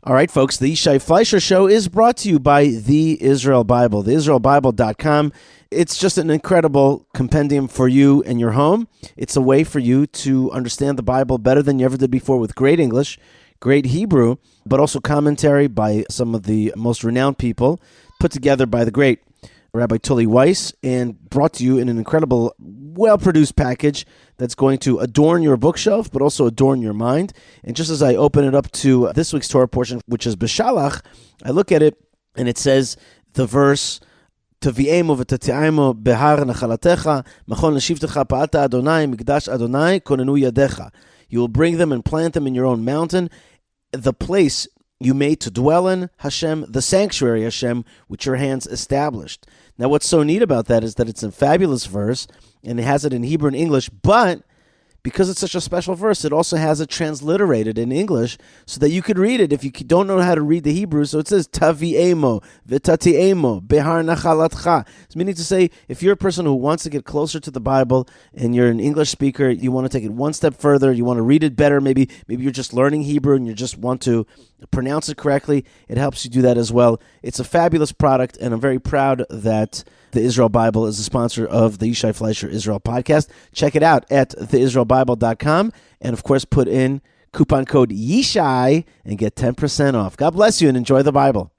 All right, folks, the Yishai Fleisher Show is brought to you by The Israel Bible, theisraelbible.com. It's just an incredible compendium for you and your home. It's a way for you to understand the Bible better than you ever did before with great English, great Hebrew, but also commentary by some of the most renowned people, put together by the great Rabbi Tully Weiss, and brought to you in an incredible, well-produced package that's going to adorn your bookshelf, but also adorn your mind. And just as I open it up to this week's Torah portion, which is Beshalach, I look at it, and it says the verse, Tavi'emo v'tati'emo behar nachalatecha, machon l'shivtecha pa'ata Adonai, mikdash Adonai, konenu yadecha. You will bring them and plant them in your own mountain, the place you made to dwell in, Hashem, the sanctuary, Hashem, which your hands established. Now, what's so neat about that is that it's a fabulous verse, and it has it in Hebrew and English, but because it's such a special verse, it also has it transliterated in English so that you could read it if you don't know how to read the Hebrew. So it says, Tavi'emo, v'tati'emo, behar nachalatcha. It's meaning to say, if you're a person who wants to get closer to the Bible and you're an English speaker, you want to take it one step further, you want to read it better, maybe you're just learning Hebrew and you just want to pronounce it correctly, it helps you do that as well. It's a fabulous product, and I'm very proud that the Israel Bible is a sponsor of the Yishai Fleisher Israel podcast. Check it out at theisraelbible.com. And, of course, put in coupon code Yishai and get 10% off. God bless you and enjoy the Bible.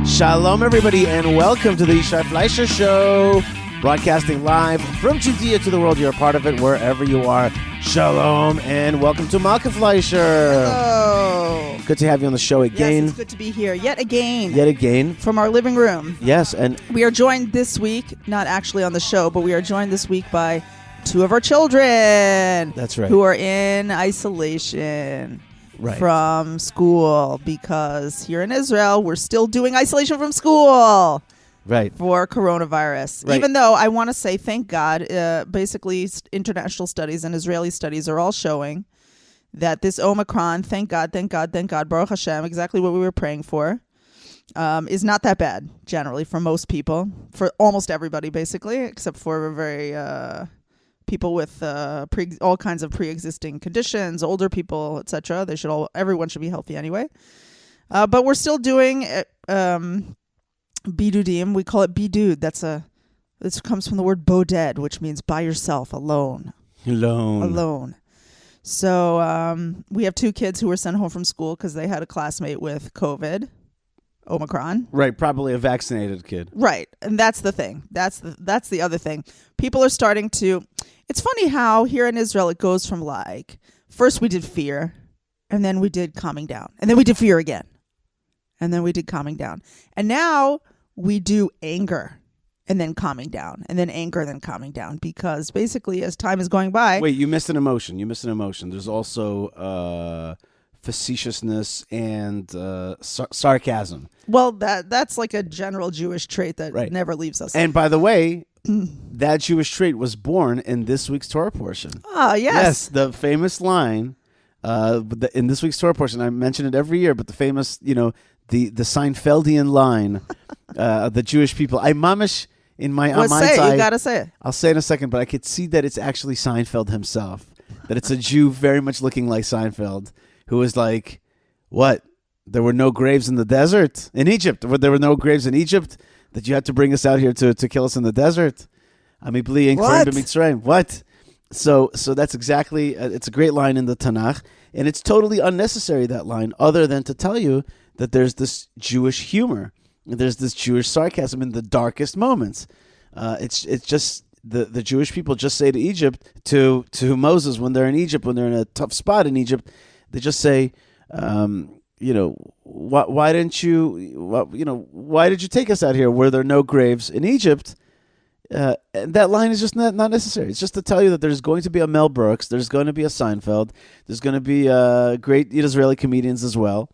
Shalom, everybody, and welcome to the Yishai Fleisher Show. Broadcasting live from Judean to the world. You're a part of it wherever you are. Shalom, and welcome to Malkah Fleisher. Hello. Good to have you on the show again. Yes, it's good to be here yet again. Yet again. From our living room. Yes, and we are joined this week, not actually on the show, but we are joined this week by two of our children. That's right. Who are in isolation. Right. From school, because here in Israel, we're still doing isolation from school. Right. For coronavirus. Right. Even though I want to say, thank God, basically international studies and Israeli studies are all showing that this Omicron, thank God, Baruch Hashem, exactly what we were praying for, is not that bad, generally, for most people. For almost everybody, basically, except for very people with all kinds of pre-existing conditions, older people, etc. Everyone should be healthy anyway. But we're still doing bidudim. We call it bidud. This comes from the word boded, which means by yourself, alone. So we have two kids who were sent home from school because they had a classmate with COVID, Omicron. Right, probably a vaccinated kid. Right, and that's the thing. That's the other thing. People are starting to. It's funny how here in Israel it goes from like first we did fear, and then we did calming down, and then we did fear again, and then we did calming down, and now we do anger, and then calming down, and then anger, then calming down, because basically as time is going by... Wait, you missed an emotion. There's also facetiousness and sarcasm. Well, that's like a general Jewish trait that never leaves us. And by the way, that Jewish trait was born in this week's Torah portion. Ah, yes. Yes, the famous line in this week's Torah portion, I mention it every year, but the famous, the Seinfeldian line, the Jewish people, I mamish in my mind's eye. You gotta say it. I'll say it in a second, but I could see that it's actually Seinfeld himself, that it's a Jew very much looking like Seinfeld, who was like, what? There were no graves in the desert? In Egypt? There were no graves in Egypt? That you had to bring us out here to kill us in the desert? What? So that's exactly, it's a great line in the Tanakh, and it's totally unnecessary, that line, other than to tell you that there's this Jewish humor, there's this Jewish sarcasm in the darkest moments. It's just the Jewish people just say to Egypt, to Moses when they're in Egypt, when they're in a tough spot in Egypt, they just say, why didn't you, why did you take us out here? Were there no graves in Egypt? And that line is just not necessary. It's just to tell you that there's going to be a Mel Brooks, there's going to be a Seinfeld, there's going to be great Israeli comedians as well,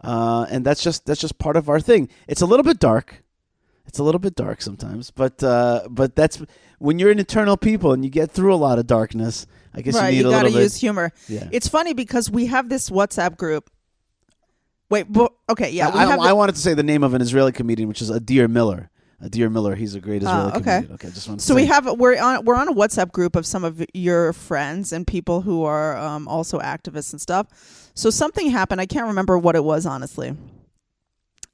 and that's just part of our thing. It's a little bit dark. It's a little bit dark sometimes, but that's when you're an eternal people and you get through a lot of darkness. I guess you need a little bit. You got to use humor. Yeah. It's funny because we have this WhatsApp group. Wait, okay, yeah. I wanted to say the name of an Israeli comedian, which is Adir Miller. Adir Miller, he's a great Israeli comedian. Okay, just wanted to say. we're on a WhatsApp group of some of your friends and people who are also activists and stuff. So something happened. I can't remember what it was, honestly.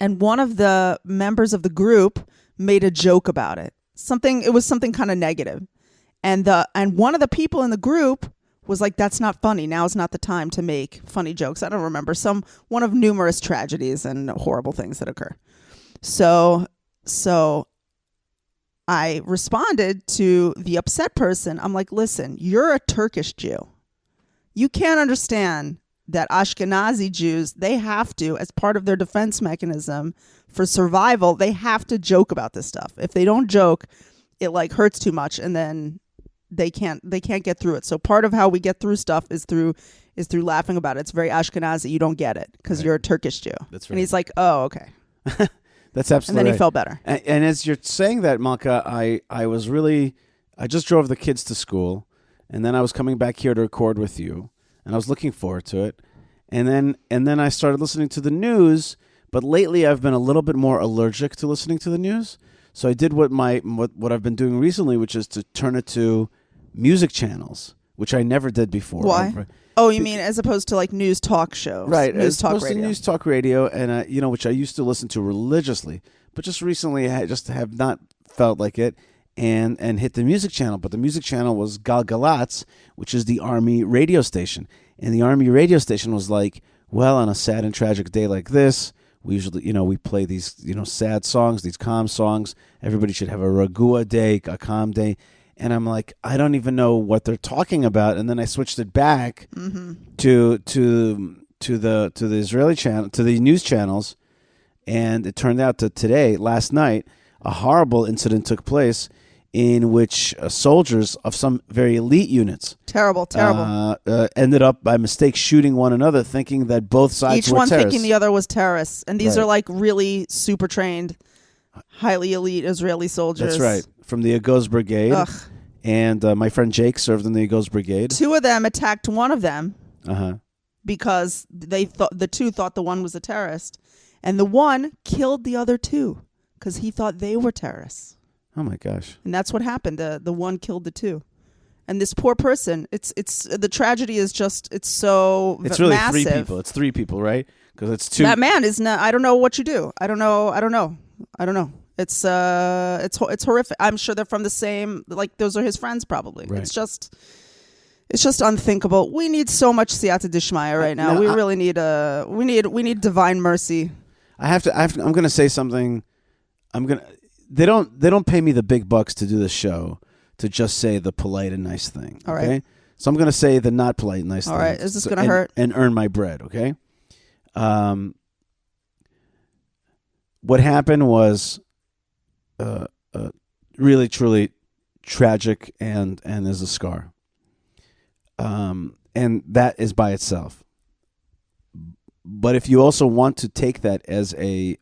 And one of the members of the group made a joke about it. It was something kind of negative. And one of the people in the group was like, that's not funny. Now is not the time to make funny jokes. I don't remember. One of numerous tragedies and horrible things that occur. So I responded to the upset person. I'm like, listen, you're a Turkish Jew. You can't understand that Ashkenazi Jews, they have to, as part of their defense mechanism for survival, they have to joke about this stuff. If they don't joke, it like hurts too much, and then they can't get through it. So part of how we get through stuff is through laughing about it. It's very Ashkenazi. You don't get it because you're a Turkish Jew. That's right. And he's like, oh, okay. That's absolutely. And then right. he felt better. And as you're saying that, Malkah, I just drove the kids to school, and then I was coming back here to record with you, and I was looking forward to it. And then I started listening to the news, but lately I've been a little bit more allergic to listening to the news. So I did what I've been doing recently, which is to turn it to music channels, which I never did before. Why? Oh, you mean as opposed to like news talk shows? Right, news as talk opposed radio. to news talk radio, and which I used to listen to religiously, but just recently I just have not felt like it, and hit the music channel. But the music channel was Galgalatz, which is the Army radio station, and the Army radio station was like, well, on a sad and tragic day like this, we usually, we play these, sad songs, these calm songs. Everybody should have a regua day, a calm day. And I'm like, I don't even know what they're talking about. And then I switched it back to the Israeli channel, to the news channels, and it turned out that last night, a horrible incident took place in which soldiers of some very elite units terrible ended up by mistake shooting one another, thinking that both sides each were one terrorists. thinking the other was terrorists. And these Right. are like really super trained, highly elite Israeli soldiers. That's right, from the Agoz Brigade. Ugh. And my friend Jake served in the Agoz Brigade. Two of them attacked one of them Uh-huh. because the two thought the one was a terrorist, and the one killed the other two because he thought they were terrorists. Oh my gosh. And that's what happened. The one killed the two. And this poor person, it's the tragedy is just, it's so It's really massive. three people. It's three people, right? Because it's two. That man is not, I don't know what you do. I don't know. It's horrific. I'm sure they're from the same, like those are his friends probably. Right. It's just unthinkable. We need so much siyata dishmaya right now. We really need we need divine mercy. I'm going to say something. They don't pay me the big bucks to do this show to just say the polite and nice thing. All right. Okay? So I'm going to say the not polite and nice thing. All right. Is this going to hurt? And earn my bread, okay? What happened was really, truly tragic and is a scar. And that is by itself. But if you also want to take that as a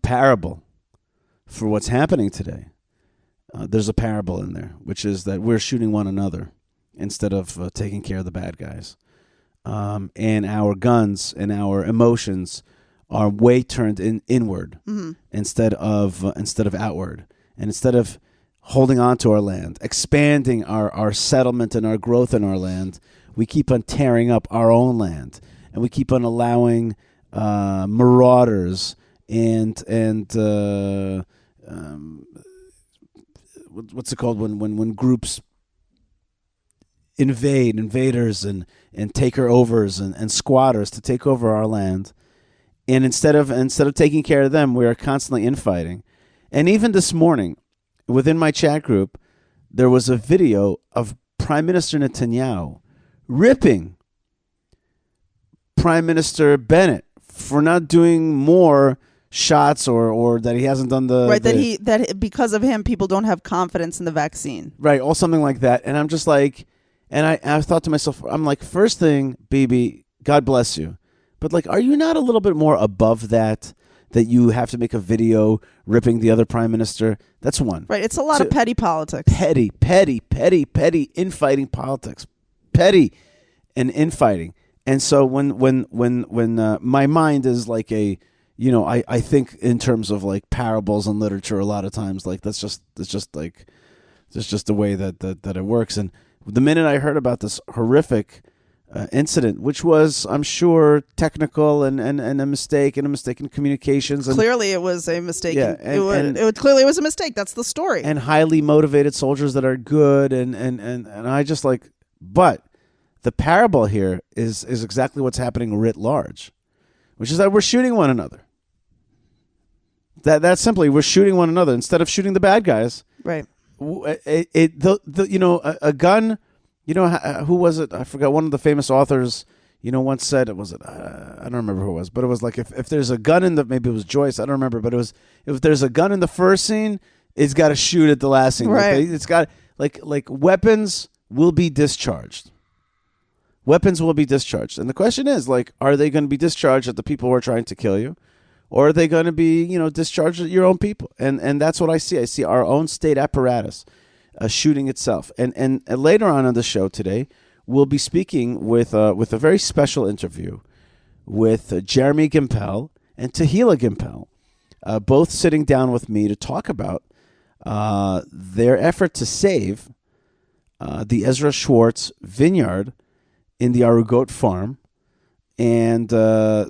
parable for what's happening today, there's a parable in there, which is that we're shooting one another instead of taking care of the bad guys. And our guns and our emotions are way turned inward instead of outward. And instead of holding on to our land, expanding our settlement and our growth in our land, we keep on tearing up our own land, and we keep on allowing marauders and what's it called when groups invaders and takeovers and squatters to take over our land. And instead of taking care of them, we are constantly infighting. And even this morning, within my chat group, there was a video of Prime Minister Netanyahu ripping Prime Minister Bennett for not doing more shots or that he hasn't done the right, that because of him people don't have confidence in the vaccine. Right, or something like that. And I'm just like, and I thought to myself, I'm like, first thing, Bibi, God bless you. But like, are you not a little bit more above that you have to make a video ripping the other prime minister? That's one. Right, it's a lot of petty politics. Petty infighting politics. Petty and infighting. And so when my mind is like a, I think in terms of like parables and literature a lot of times, like that's just the way that it works. And the minute I heard about this horrific incident, which was, I'm sure, technical and a mistake and a mistake in communications. And, clearly, it was a mistake. Yeah, Clearly it was a mistake. That's the story. And highly motivated soldiers that are good, and I just like, but the parable here is exactly what's happening writ large, which is that we're shooting one another. That's simply, we're shooting one another instead of shooting the bad guys. Right. A gun. Who was it? I forgot. One of the famous authors, once said, I don't remember who it was, but it was like if there's a gun in maybe it was Joyce, I don't remember, but it was, if there's a gun in the first scene, it's got to shoot at the last scene. Right. Like it's got like weapons will be discharged. Weapons will be discharged, and the question is, like, are they going to be discharged at the people who are trying to kill you, or are they going to be, discharged at your own people? And that's what I see. I see our own state apparatus shooting itself. And later on the show today, we'll be speaking with a very special interview with Jeremy Gimpel and Tehilla Gimpel, both sitting down with me to talk about their effort to save the Ezra Schwartz Vineyard in the Arugot Farm, and parts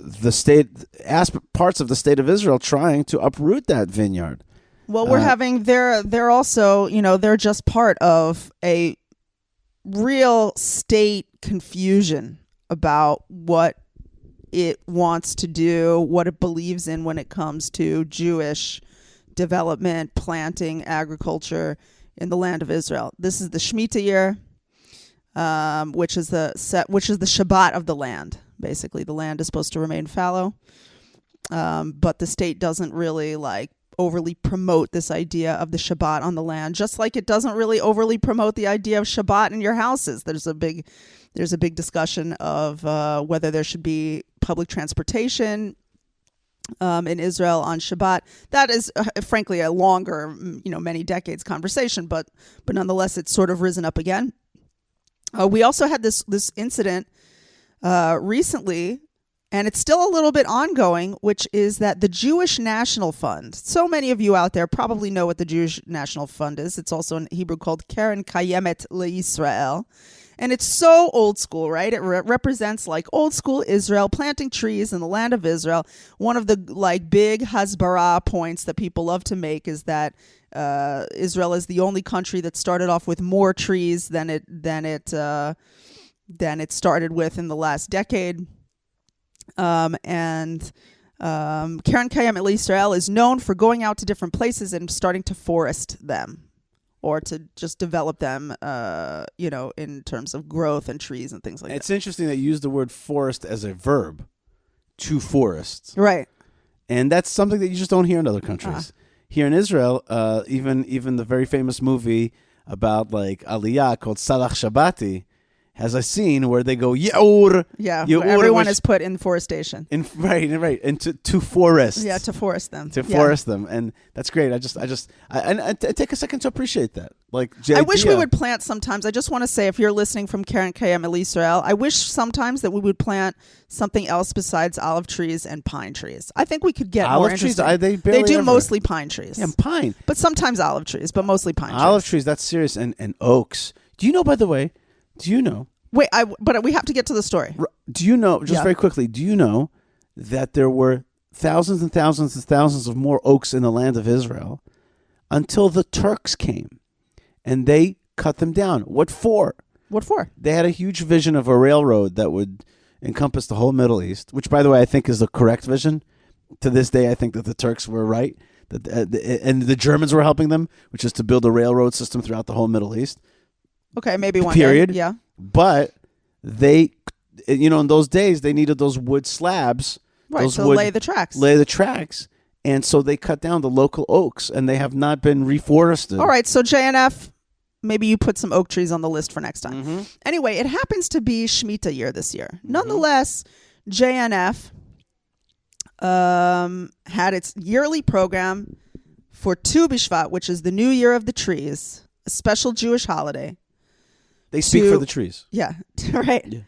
of the state of Israel trying to uproot that vineyard. Well, they're also, they're just part of a real state confusion about what it wants to do, what it believes in when it comes to Jewish development, planting, agriculture in the land of Israel. This is the Shemitah year, which is the Shabbat of the land. Basically, the land is supposed to remain fallow, but the state doesn't really overly promote this idea of the Shabbat on the land, just like it doesn't really overly promote the idea of Shabbat in your houses. There's a big discussion of whether there should be public transportation in Israel on Shabbat. That is, frankly, a longer, many decades conversation, but nonetheless, it's sort of risen up again. We also had this incident recently, and it's still a little bit ongoing, which is that the Jewish National Fund. So many of you out there probably know what the Jewish National Fund is. It's also in Hebrew called Keren Kayemet LeYisrael. And it's so old school, right? It represents old school Israel, planting trees in the land of Israel. One of the big hasbara points that people love to make is that Israel is the only country that started off with more trees than it started with in the last decade. Keren Kayemet LeYisrael is known for going out to different places and starting to forest them, or to just develop them, in terms of growth and trees and things like that. It's interesting that you use the word forest as a verb, to forest. Right. And that's something that you just don't hear in other countries. Here in Israel, even the very famous movie about Aliyah called Salach Shabbati has a scene where they go Yaur. Yeah, Yaur, everyone is put in forestation. Right, and to forest. Yeah, to forest them. Forest them, and that's great. I take a second to appreciate that. I wish we would plant sometimes. I just want to say, if you're listening from Keren Kayemet LeYisrael, I wish sometimes that we would plant something else besides olive trees and pine trees. I think we could get olive more trees. They do mostly pine trees. Yeah, pine, but sometimes olive trees, but mostly pine trees. Olive trees. That's serious, and oaks. Do you know, by the way? Do you know? Wait, but we have to get to the story. Do you know, very quickly, do you know that there were thousands and thousands and thousands of more oaks in the land of Israel until the Turks came and they cut them down? What for? They had a huge vision of a railroad that would encompass the whole Middle East, which, by the way, I think is the correct vision. To this day, I think that the Turks were right, and the Germans were helping them, which is to build a railroad system throughout the whole Middle East. Okay, maybe one period. Day, yeah. But they, in those days, they needed those wood slabs. Right, to lay the tracks. And so they cut down the local oaks, and they have not been reforested. All right, so JNF, maybe you put some oak trees on the list for next time. Mm-hmm. Anyway, it happens to be Shemitah year this year. Mm-hmm. Nonetheless, JNF had its yearly program for Tu B'Shvat, which is the New Year of the Trees, a special Jewish holiday. They speak for the trees. Yeah, right. Yeah.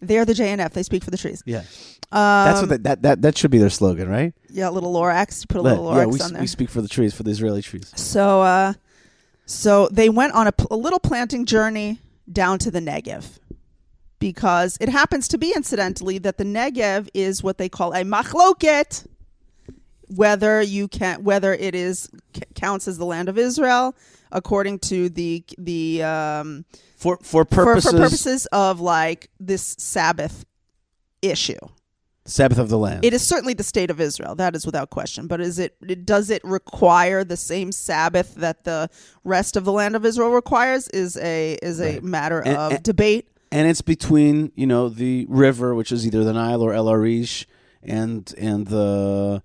They are the JNF. They speak for the trees. Yeah. That's what that should be their slogan, right? Yeah, a little Lorax. Put a little Lorax on there. We speak for the trees, for the Israeli trees. So they went on a little planting journey down to the Negev, because it happens to be, incidentally, that the Negev is what they call a machloket, whether it counts as the land of Israel according to the for purposes of like this Sabbath issue. Sabbath of the land. It is certainly the state of Israel. That is without question. But does it require the same Sabbath that the rest of the land of Israel requires? Is a matter of debate. And it's between the river, which is either the Nile or El Arish, and the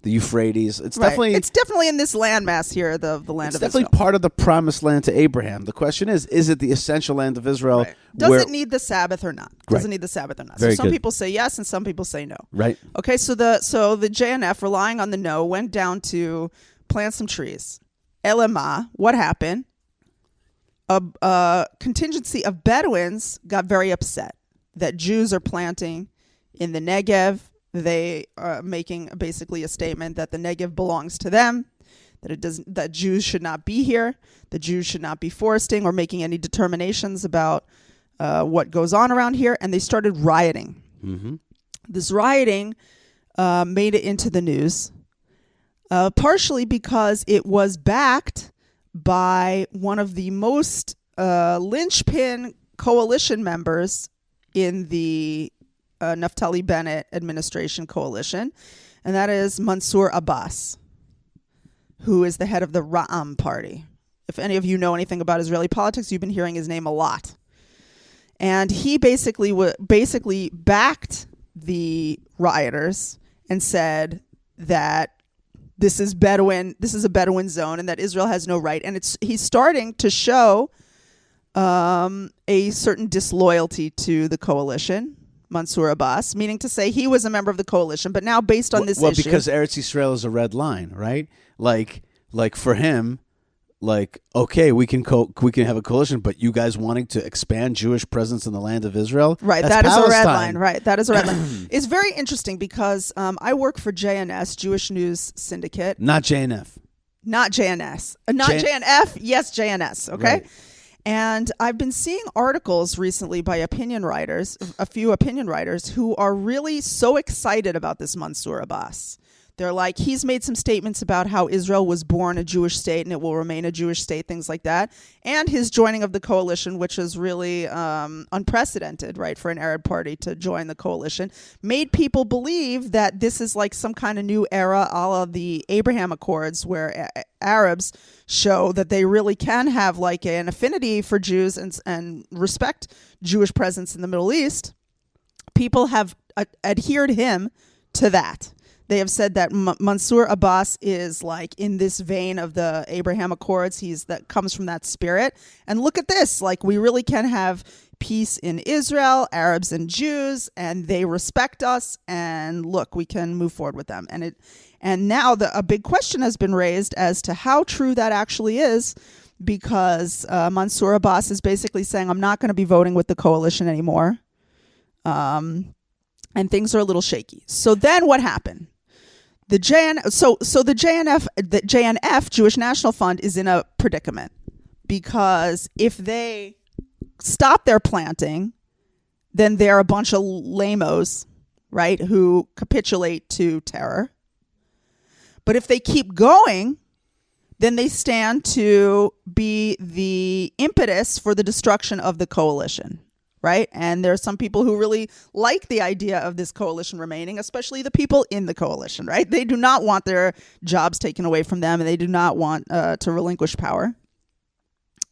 Euphrates. It's definitely in this landmass here, the land of Israel. It's definitely part of the promised land to Abraham. The question is it the essential land of Israel? Right. Does it need the Sabbath or not? Right. Does it need the Sabbath or not? Very so some good. people say yes, and some people say no. Right. Okay, so the JNF, relying on the no, went down to plant some trees. Elema, what happened? A contingency of Bedouins got very upset that Jews are planting in the Negev. They are making basically a statement that the Negev belongs to them, that Jews should not be here, that Jews should not be foresting or making any determinations about what goes on around here, and they started rioting. Mm-hmm. This rioting made it into the news, partially because it was backed by one of the most linchpin coalition members in the Naftali Bennett administration coalition, and that is Mansour Abbas, who is the head of the Ra'am party. If any of you know anything about Israeli politics, you've been hearing his name a lot. And he basically backed the rioters and said that this is a Bedouin zone, and that Israel has no right. And he's starting to show a certain disloyalty to the coalition, Mansour Abbas, meaning to say he was a member of the coalition, but now based on this issue, because Eretz Yisrael is a red line, right? Like for him, okay, we can have a coalition, but you guys wanting to expand Jewish presence in the land of Israel, right? That is a red line, right? That is a red line. It's very interesting because I work for JNS, Jewish News Syndicate, not JNF, not JNS, not JNF. Yes, JNS. Okay. Right. And I've been seeing articles recently by a few opinion writers who are really so excited about this Mansour Abbas. They're like, he's made some statements about how Israel was born a Jewish state and it will remain a Jewish state, things like that. And his joining of the coalition, which is really unprecedented, right, for an Arab party to join the coalition, made people believe that this is like some kind of new era a la the Abraham Accords, where Arabs show that they really can have like an affinity for Jews and respect Jewish presence in the Middle East. People have adhered him to that. They have said that Mansour Abbas is like in this vein of the Abraham Accords. That comes from that spirit. And look at this, like we really can have peace in Israel, Arabs and Jews, and they respect us. And look, we can move forward with them. And now a big question has been raised as to how true that actually is, because Mansour Abbas is basically saying, I'm not going to be voting with the coalition anymore. And things are a little shaky. So then what happened? The JNF, Jewish National Fund, is in a predicament, because if they stop their planting, then they're a bunch of lamos, right, who capitulate to terror. But if they keep going, then they stand to be the impetus for the destruction of the coalition. Right. And there are some people who really like the idea of this coalition remaining, especially the people in the coalition. Right. They do not want their jobs taken away from them, and they do not want to relinquish power.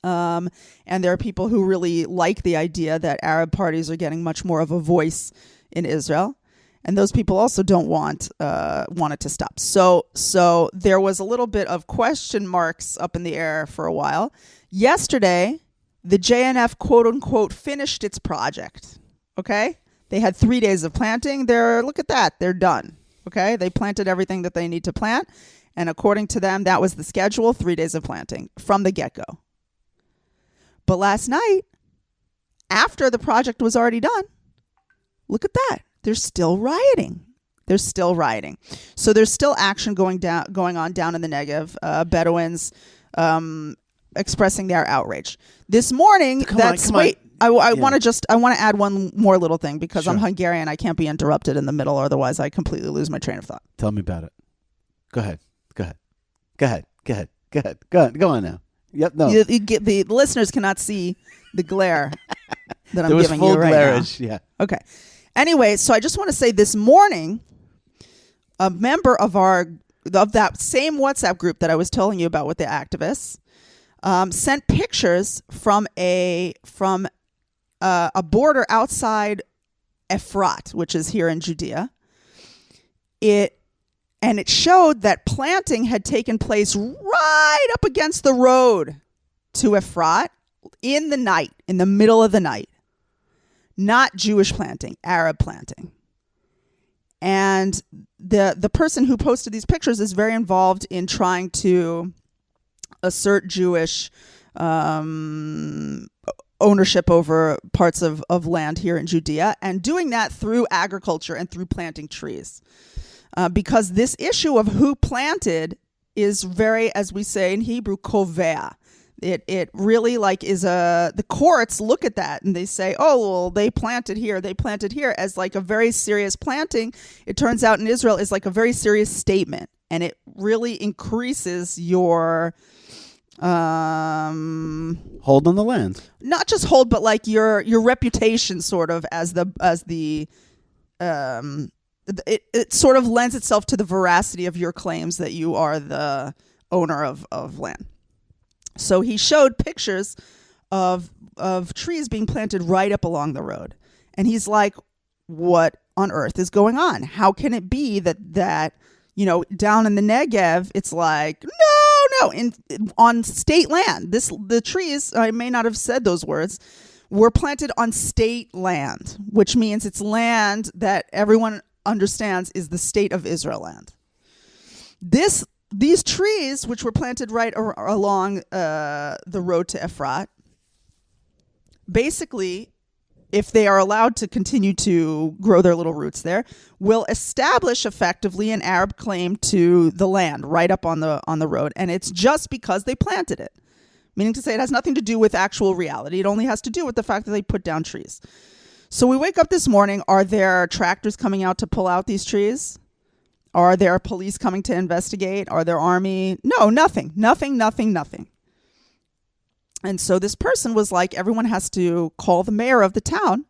And there are people who really like the idea that Arab parties are getting much more of a voice in Israel. And those people also don't want it to stop. So there was a little bit of question marks up in the air for a while. Yesterday, the JNF, quote unquote, finished its project. Okay. They had 3 days of planting. Look at that. They're done. Okay. They planted everything that they need to plant. And according to them, that was the schedule, 3 days of planting from the get-go. But last night, after the project was already done, look at that. They're still rioting. So there's still action going on down in the Negev. Bedouins expressing their outrage. This morning, I want to add one more little thing because I'm Hungarian. I can't be interrupted in the middle, otherwise I completely lose my train of thought. Tell me about it. Go ahead. Go on now. Yep. No. The listeners cannot see the glare that I'm giving you right glarage, now. Yeah. Okay. Anyway, so I just want to say this morning, a member of that same WhatsApp group that I was telling you about with the activists sent pictures from a border outside Efrat, which is here in Judea. And it showed that planting had taken place right up against the road to Efrat in the middle of the night. Not Jewish planting, Arab planting. And the person who posted these pictures is very involved in trying to assert Jewish ownership over parts of land here in Judea, and doing that through agriculture and through planting trees. Because this issue of who planted is very, as we say in Hebrew, kovea. It really is the courts look at that and they say, oh, well, they planted here as like a very serious planting. It turns out in Israel is like a very serious statement, and it really increases your hold on the land. Not just hold, but like your reputation, sort of it sort of lends itself to the veracity of your claims that you are the owner of land. So he showed pictures of trees being planted right up along the road. And he's like, what on earth is going on? How can it be that down in the Negev, it's like, no, on state land. The trees, I may not have said those words, were planted on state land, which means it's land that everyone understands is the state of Israel land. These trees, which were planted right along the road to Efrat, basically, if they are allowed to continue to grow their little roots there, will establish effectively an Arab claim to the land right up on the road. And it's just because they planted it. Meaning to say it has nothing to do with actual reality. It only has to do with the fact that they put down trees. So we wake up this morning. Are there tractors coming out to pull out these trees? Are there police coming to investigate? Are there army? No, nothing. And so this person was like, everyone has to call the mayor of the town.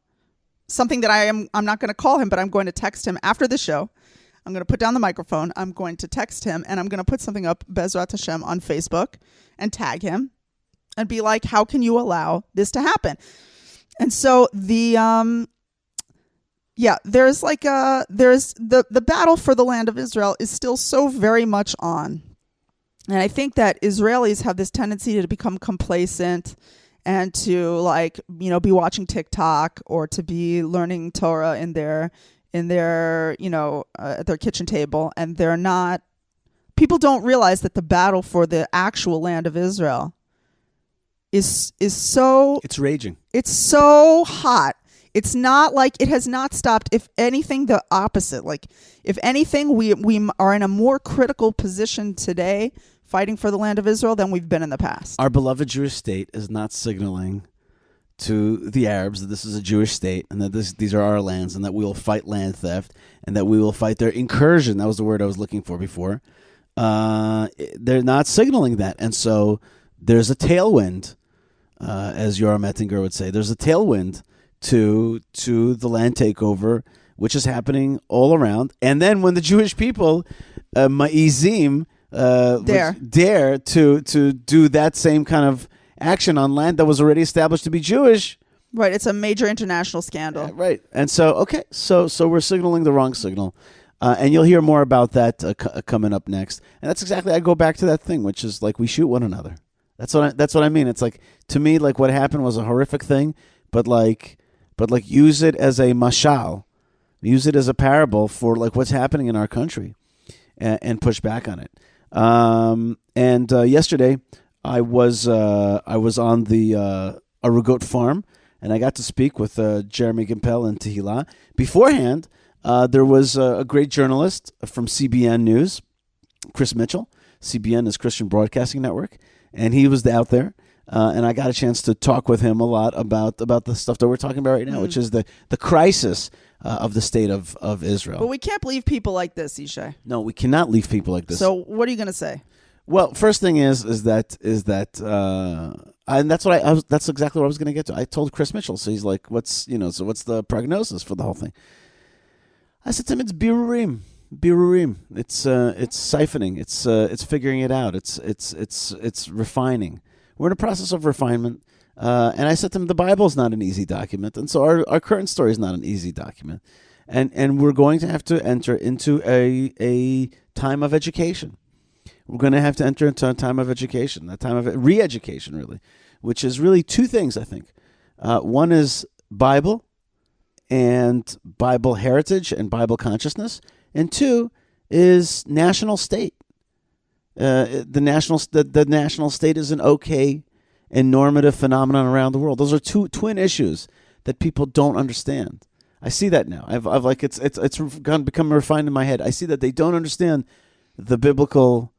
Something that I'm not going to call him, but I'm going to text him after the show. I'm going to put down the microphone. I'm going to text him, and I'm going to put something up, Bezrat Hashem, on Facebook and tag him and be like, how can you allow this to happen? And so there's the battle for the land of Israel is still so very much on. And I think that Israelis have this tendency to become complacent and to be watching TikTok or to be learning Torah in their at their kitchen table. And people don't realize that the battle for the actual land of Israel is so... It's raging. It's so hot. It's not like it has not stopped. If anything, the opposite. Like, if anything, we are in a more critical position today fighting for the land of Israel than we've been in the past. Our beloved Jewish state is not signaling to the Arabs that this is a Jewish state and that these are our lands and that we will fight land theft and that we will fight their incursion. That was the word I was looking for before. They're not signaling that. And so there's a tailwind, as Yoram Ettinger would say. There's a tailwind to the land takeover, which is happening all around. And then when the Jewish people, ma'izim, dare to do that same kind of action on land that was already established to be Jewish. Right, it's a major international scandal. Right. And so we're signaling the wrong signal. And you'll hear more about that coming up next. And that's exactly, I go back to that thing, which is like we shoot one another. That's what I mean. It's like, to me, like what happened was a horrific thing, but use it as a mashal, use it as a parable for like what's happening in our country, and push back on it. Yesterday I was on the Arugot Farm, and I got to speak with Jeremy Gimpel and Tehilla. Beforehand, there was a great journalist from CBN News, Chris Mitchell. CBN is Christian Broadcasting Network, and he was out there. And I got a chance to talk with him a lot about the stuff that we're talking about right now, which is the crisis of the state of Israel. But we can't leave people like this, Yishai. No, we cannot leave people like this. So what are you going to say? Well, first thing is that and that's that's exactly what I was going to get to. I told Chris Mitchell, so he's like, what's the prognosis for the whole thing? I said to him, it's birurim. It's siphoning. It's figuring it out. It's refining. We're in a process of refinement. And I said to him, the Bible is not an easy document, and so our current story is not an easy document, and we're going to have to enter into a time of education. We're going to have to enter into a time of education, a time of re-education, really, which is really two things, I think. One is Bible and Bible heritage and Bible consciousness, and two is national state. The national state is an okay and normative phenomenon around the world. Those are two twin issues that people don't understand. I see that now. I've like it's become refined in my head. I see that they don't understand the biblical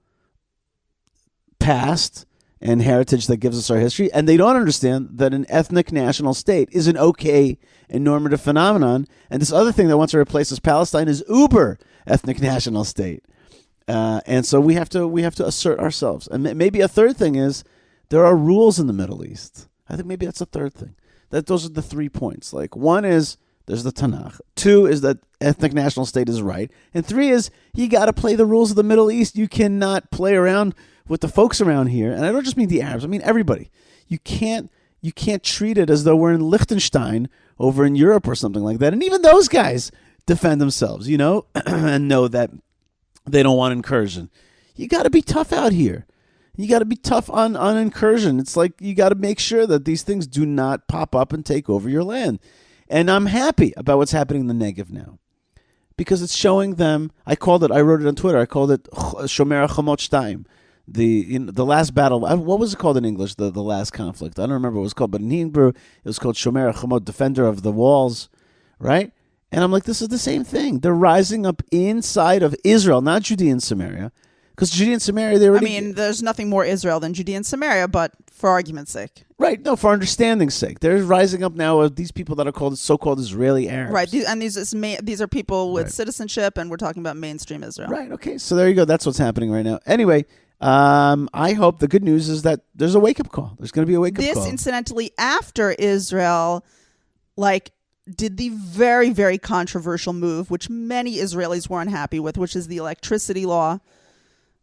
past and heritage that gives us our history, and they don't understand that an ethnic national state is an okay and normative phenomenon. And this other thing that wants to replace us, Palestine, is uber ethnic national state. And so we have to assert ourselves. And maybe a third thing is there are rules in the Middle East. I think maybe that's a third thing. Those are the 3 points. Like, one is there's the Tanakh. 2 is that ethnic national state is right. And 3 is you got to play the rules of the Middle East. You cannot play around with the folks around here. And I don't just mean the Arabs. I mean everybody. You can't treat it as though we're in Liechtenstein over in Europe or something like that. And even those guys defend themselves, and know that they don't want incursion. You got to be tough out here. You got to be tough on incursion. It's like you got to make sure that these things do not pop up and take over your land. And I'm happy about what's happening in the Negev now, because it's showing them. I wrote it on Twitter. I called it Shomer Chamot Shtayim, the last battle. What was it called in English? The last conflict. I don't remember what it was called, but in Hebrew it was called Shomer Chamot, defender of the walls, right? And I'm like, this is the same thing. They're rising up inside of Israel, not Judean Samaria. Because Judea and Samaria, there's nothing more Israel than Judea and Samaria, but for argument's sake. Right, no, for understanding's sake. They're rising up now of these people that are called so-called Israeli Arabs. Right, and these are people with citizenship, and we're talking about mainstream Israel. Right, okay, so there you go. That's what's happening right now. Anyway, I hope the good news is that there's a wake-up call. There's going to be a wake-up call. This, incidentally, after Israel, did the very, very controversial move, which many Israelis were unhappy with, which is the electricity law,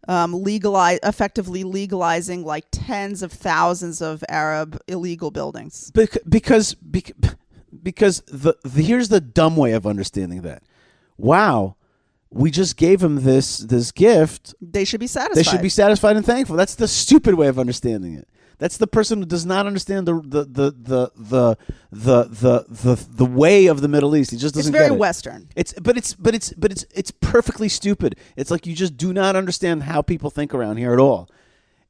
effectively legalizing tens of thousands of Arab illegal buildings. Because here's the dumb way of understanding that. Wow, we just gave them this gift. They should be satisfied. They should be satisfied and thankful. That's the stupid way of understanding it. That's the person who does not understand the way of the Middle East. He just doesn't get it. It's very Western. It's perfectly stupid. It's like you just do not understand how people think around here at all.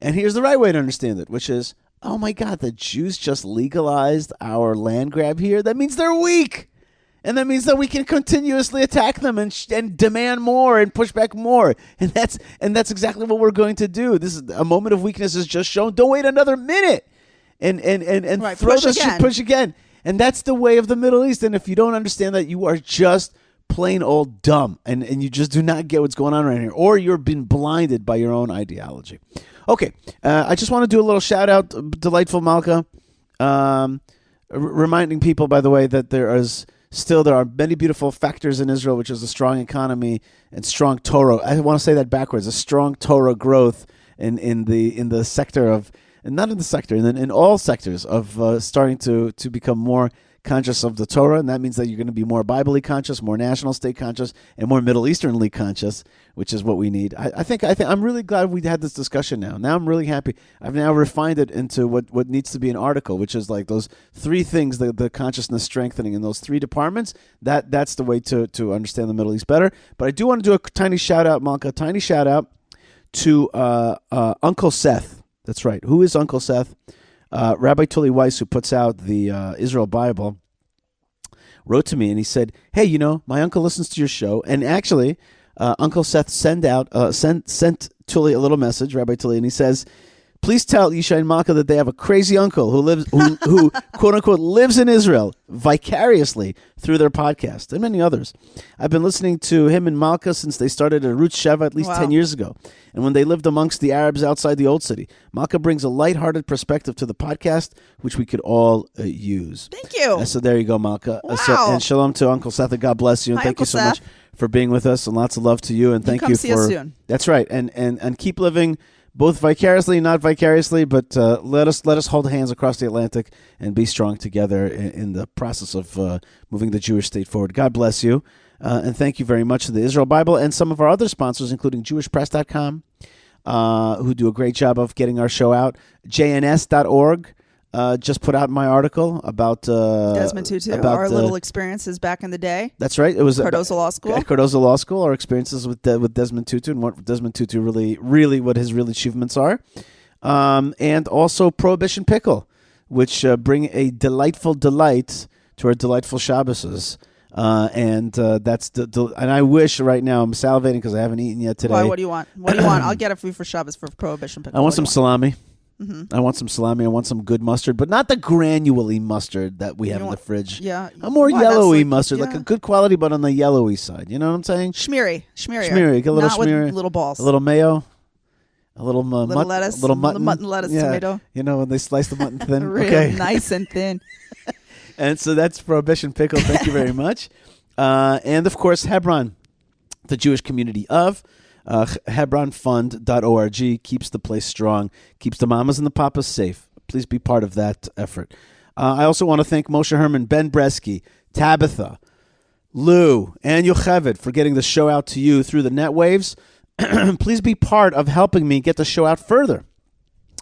And here's the right way to understand it, which is, oh my God, the Jews just legalized our land grab here. That means they're weak. And that means that we can continuously attack them and demand more and push back more. And that's exactly what we're going to do. This is a moment of weakness is just shown. Don't wait another minute and right, throw this shit, push again. And that's the way of the Middle East. And if you don't understand that, you are just plain old dumb. And you just do not get what's going on right here. Or you're been blinded by your own ideology. Okay, I just want to do a little shout out, Delightful Malkah. Reminding people, by the way, that there are many beautiful factors in Israel, which is a strong economy and strong Torah. I want to say that backwards. A strong Torah growth in the sector of, and not in the sector, in all sectors of starting to become more conscious of the Torah, and that means that you're going to be more Bible-y conscious, more national state conscious, and more Middle Eastern-y conscious, which is what we need. I think I'm really glad we had this discussion now. Now I'm really happy. I've now refined it into what needs to be an article, which is like those 3 things, the consciousness strengthening in those 3 departments. That's the way to understand the Middle East better. But I do want to do a tiny shout-out, Malkah, tiny shout-out to Uncle Seth. That's right. Who is Uncle Seth? Rabbi Tully Weiss, who puts out the Israel Bible, wrote to me and he said, hey, my uncle listens to your show. And actually, Uncle Seth sent Tully a little message, Rabbi Tully, and he says, please tell Yishai and Malkah that they have a crazy uncle who quote unquote lives in Israel vicariously through their podcast and many others. I've been listening to him and Malkah since they started at Arutz Sheva at least 10 years ago, and when they lived amongst the Arabs outside the old city. Malkah brings a lighthearted perspective to the podcast, which we could all use. Thank you. So there you go, Malkah. Wow. And shalom to Uncle Seth, and God bless you, and Hi, thank Uncle you so Seth. much for being with us, and lots of love to you, and thank you see us soon. That's right, and keep living both vicariously and not vicariously, but let us hold hands across the Atlantic and be strong together in the process of moving the Jewish state forward. God bless you, and thank you very much to the Israel Bible and some of our other sponsors, including JewishPress.com, who do a great job of getting our show out. JNS.org just put out my article about Desmond Tutu, our little experiences back in the day. That's right. It was Cardozo Law School. At Cardozo Law School, our experiences with Desmond Tutu and what Desmond Tutu really what his real achievements are, and also Prohibition Pickle, which bring a delightful delight to our delightful Shabboses. And that's and I wish right now I'm salivating because I haven't eaten yet today. Why? What do you want? I'll get it for you for Shabbos for Prohibition Pickle. I want some salami. Mm-hmm. I want some salami. I want some good mustard, but not the granule-y mustard that we have in the fridge. Yeah. A more yellowy mustard, like a good quality, but on the yellowy side. You know what I'm saying? Shmiri. Get a little not shmiri. With little balls. A little mayo. A little lettuce. A little mutton. Mutton, lettuce, tomato. You know when they slice the mutton thin? Real okay. nice and thin. And so that's Prohibition Pickle. Thank you very much. And, of course, Hebron, the Jewish community of HebronFund.org keeps the place strong, keeps the mamas and the papas safe. Please be part of that effort. I also want to thank Moshe Herman, Ben Bresky, Tabitha, Lou, and Yocheved for getting the show out to you through the net waves. Please be part of helping me get the show out further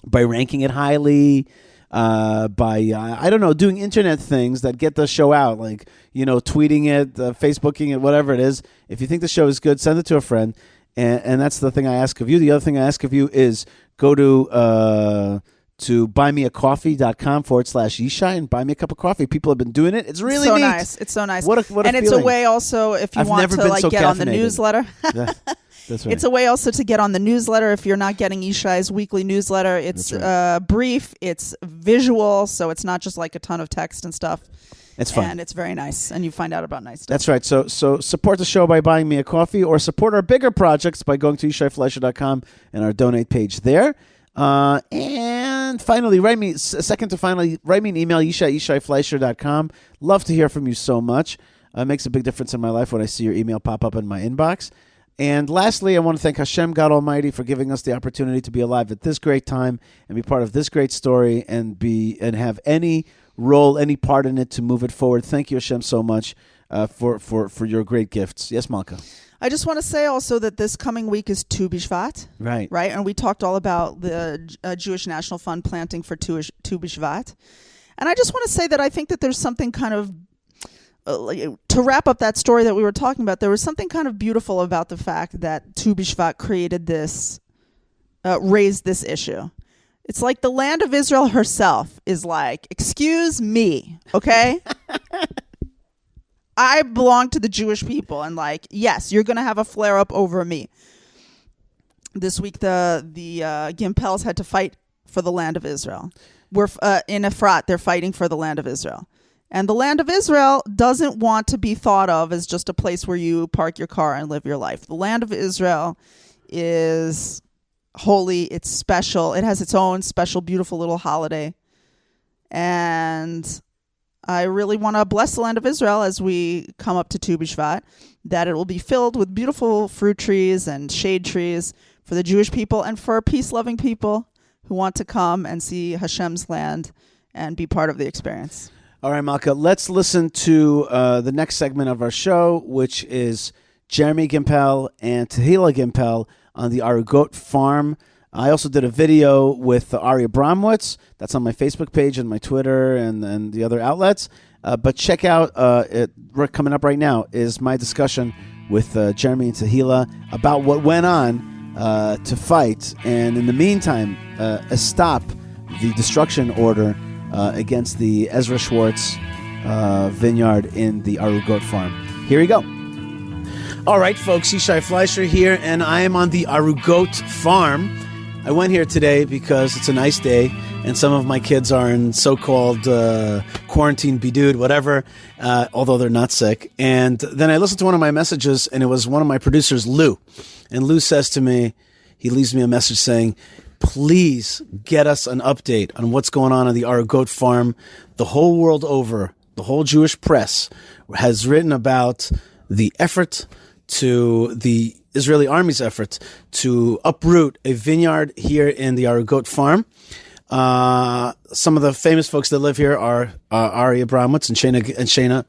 by ranking it highly, by doing internet things that get the show out, like, tweeting it, Facebooking it, whatever it is. If you think the show is good, send it to a friend. And that's the thing I ask of you. The other thing I ask of you is go to buymeacoffee.com/Yishai and buy me a cup of coffee. People have been doing it. It's really neat. Nice. It's so nice. What a and it's feeling. a way also if you I've want never to been so get on the caffeinated. newsletter. That's right. It's a way also to get on the newsletter if you're not getting Yishai's weekly newsletter. It's brief, it's visual, so it's not just like a ton of text and stuff. It's fun. And it's very nice, and you find out about nice stuff. That's right. So support the show by buying me a coffee, or support our bigger projects by going to YishaiFleisher.com and our donate page there. And finally, write me an email, YishaiFleisher.com. Love to hear from you so much. It makes a big difference in my life when I see your email pop up in my inbox. And lastly, I want to thank Hashem, God Almighty, for giving us the opportunity to be alive at this great time and be part of this great story and have any role, any part in it to move it forward. Thank you, Hashem, so much for your great gifts. Yes, Malkah. I just want to say also that this coming week is Tu B'Shvat. Right. And we talked all about the Jewish National Fund planting for Tu B'Shvat. And I just want to say that I think that there's something kind of, to wrap up that story that we were talking about, there was something kind of beautiful about the fact that Tu B'Shvat created this, raised this issue. It's like the land of Israel herself is like, excuse me, okay? I belong to the Jewish people, and like, yes, you're going to have a flare-up over me. This week, the Gimpels had to fight for the land of Israel. We're in Efrat, they're fighting for the land of Israel. And the land of Israel doesn't want to be thought of as just a place where you park your car and live your life. The land of Israel is holy, it's special, it has its own special, beautiful little holiday. And I really want to bless the land of Israel as we come up to Tu B'Shvat, that it will be filled with beautiful fruit trees and shade trees for the Jewish people and for peace-loving people who want to come and see Hashem's land and be part of the experience. All right, Malkah, let's listen to the next segment of our show, which is Jeremy Gimpel and Tehilla Gimpel on the Arugot Farm. I also did a video with Ari Abramowitz. That's on my Facebook page and my Twitter and the other outlets. But check out, coming up right now is my discussion with Jeremy and Tehilla about what went on to fight. And in the meantime, stop the destruction order against the Ezra Schwartz Vineyard in the Arugot Farm. Here we go. All right, folks, Yishai Fleisher here, and I am on the Arugot Farm. I went here today because it's a nice day, and some of my kids are in so-called quarantine, bidud, whatever, although they're not sick. And then I listened to one of my messages, and it was one of my producers, Lou. And Lou says to me, he leaves me a message saying, please get us an update on what's going on the Arugot Farm. The whole world over, the whole Jewish press has written about the effort to the Israeli army's effort to uproot a vineyard here in the Arugot Farm. Some of the famous folks that live here are Ari Abramowitz and Shana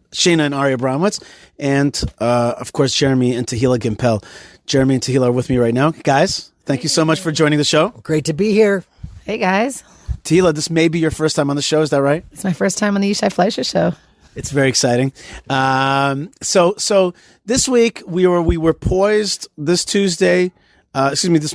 and Ari Abramowitz, and of course Jeremy and Tehilla Gimpel. Jeremy and Tehilla are with me right now. Guys, thank you so much for joining the show. Great to be here. Hey guys. Tehilla, this may be your first time on the show, is that right? It's my first time on the Yishai Fleisher show. It's very exciting. So this week we were poised this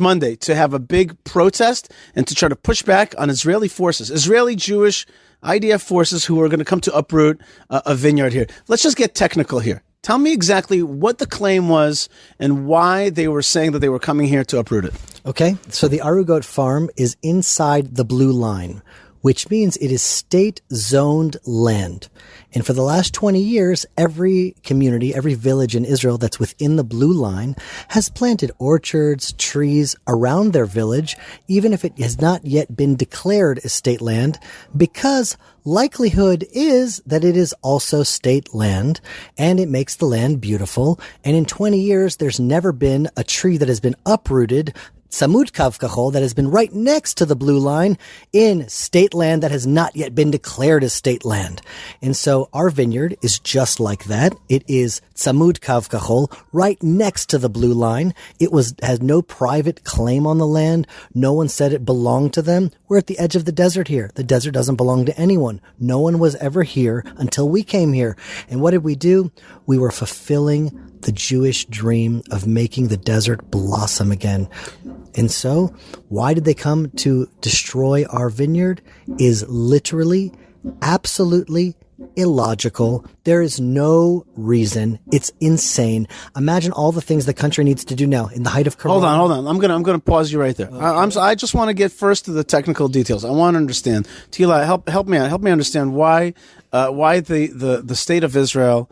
Monday to have a big protest and to try to push back on Israeli forces, Israeli Jewish IDF forces who are going to come to uproot a vineyard here. Let's just get technical here. Tell me exactly what the claim was and why they were saying that they were coming here to uproot it. Okay, so the Arugot Farm is inside the blue line, which means it is state-zoned land. And for the last 20 years, every community, every village in Israel that's within the blue line has planted orchards, trees around their village, even if it has not yet been declared as state land, because likelihood is that it is also state land, and it makes the land beautiful. And in 20 years, there's never been a tree that has been uprooted, Tzamud Kav Kachol, that has been right next to the blue line in state land that has not yet been declared as state land. And so our vineyard is just like that. It is Tzamud Kav Kachol, right next to the blue line. It has no private claim on the land. No one said it belonged to them. We're at the edge of the desert here. The desert doesn't belong to anyone. No one was ever here until we came here. And what did we do? We were fulfilling the Jewish dream of making the desert blossom again. And so, why did they come to destroy our vineyard is literally, absolutely illogical. There is no reason. It's insane. Imagine all the things the country needs to do now in the height of Corona. Hold on. I'm gonna pause you right there. I just want to get first to the technical details. I want to understand. Tehilla, help me out. Help me understand why the state of Israel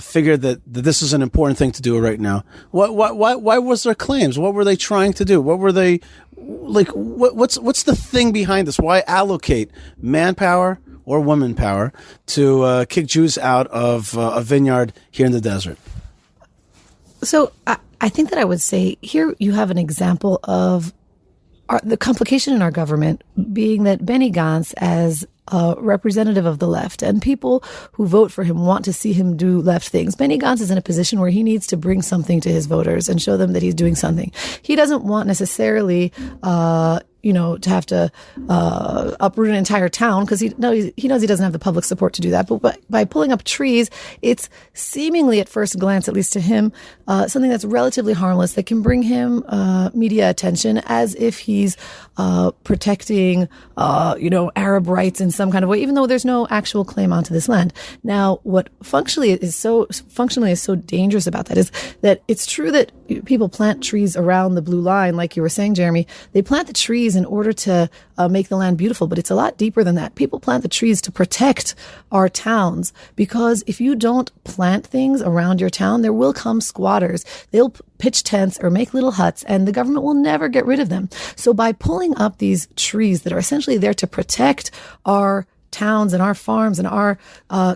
figured that this is an important thing to do right now. Why was there claims? What were they trying to do? What were they like? What's the thing behind this? Why allocate manpower or woman power to kick Jews out of a vineyard here in the desert? So I think that I would say here you have an example of the complication in our government being that Benny Gantz, as a representative of the left, and people who vote for him want to see him do left things. Benny Gantz is in a position where he needs to bring something to his voters and show them that he's doing something. He doesn't want necessarily, to have to uproot an entire town because he knows he doesn't have the public support to do that. But by pulling up trees, it's seemingly at first glance, at least to him, something that's relatively harmless that can bring him media attention as if he's protecting, Arab rights in some kind of way, even though there's no actual claim onto this land. Now, what functionally is so dangerous about that is that it's true that people plant trees around the blue line, like you were saying, Jeremy. They plant the trees in order to make the land beautiful, but it's a lot deeper than that. People plant the trees to protect our towns, because if you don't plant things around your town, there will come squatters. They'll pitch tents or make little huts, and the government will never get rid of them. So by pulling up these trees that are essentially there to protect our towns and our farms and our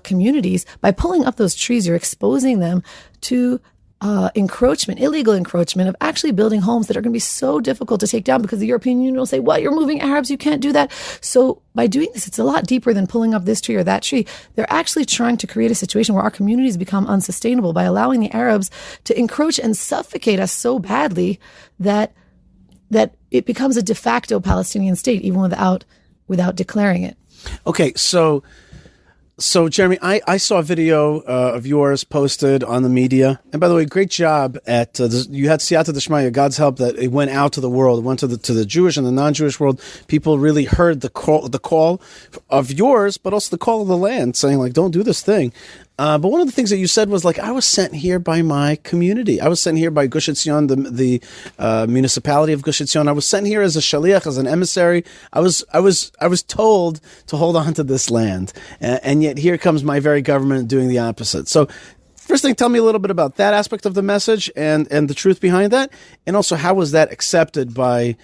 communities, by pulling up those trees, you're exposing them to illegal encroachment of actually building homes that are going to be so difficult to take down, because the European Union will say, "What? You're moving Arabs. You can't do that." So by doing this, it's a lot deeper than pulling up this tree or that tree. They're actually trying to create a situation where our communities become unsustainable by allowing the Arabs to encroach and suffocate us so badly that it becomes a de facto Palestinian state, even without declaring it. Okay, so So, Jeremy, I saw a video of yours posted on the media. And by the way, great job at you had Siyata D'Shmaya, God's help, that it went out to the world. It went to the Jewish and the non-Jewish world. People really heard the call of yours, but also the call of the land, saying, like, don't do this thing. But one of the things that you said was, like, I was sent here by my community. I was sent here by Gush Etzion, the municipality of Gush Etzion. I was sent here as a shaliach, as an emissary. I was told to hold on to this land, and yet here comes my very government doing the opposite. So, first thing, tell me a little bit about that aspect of the message and the truth behind that, and also how was that accepted by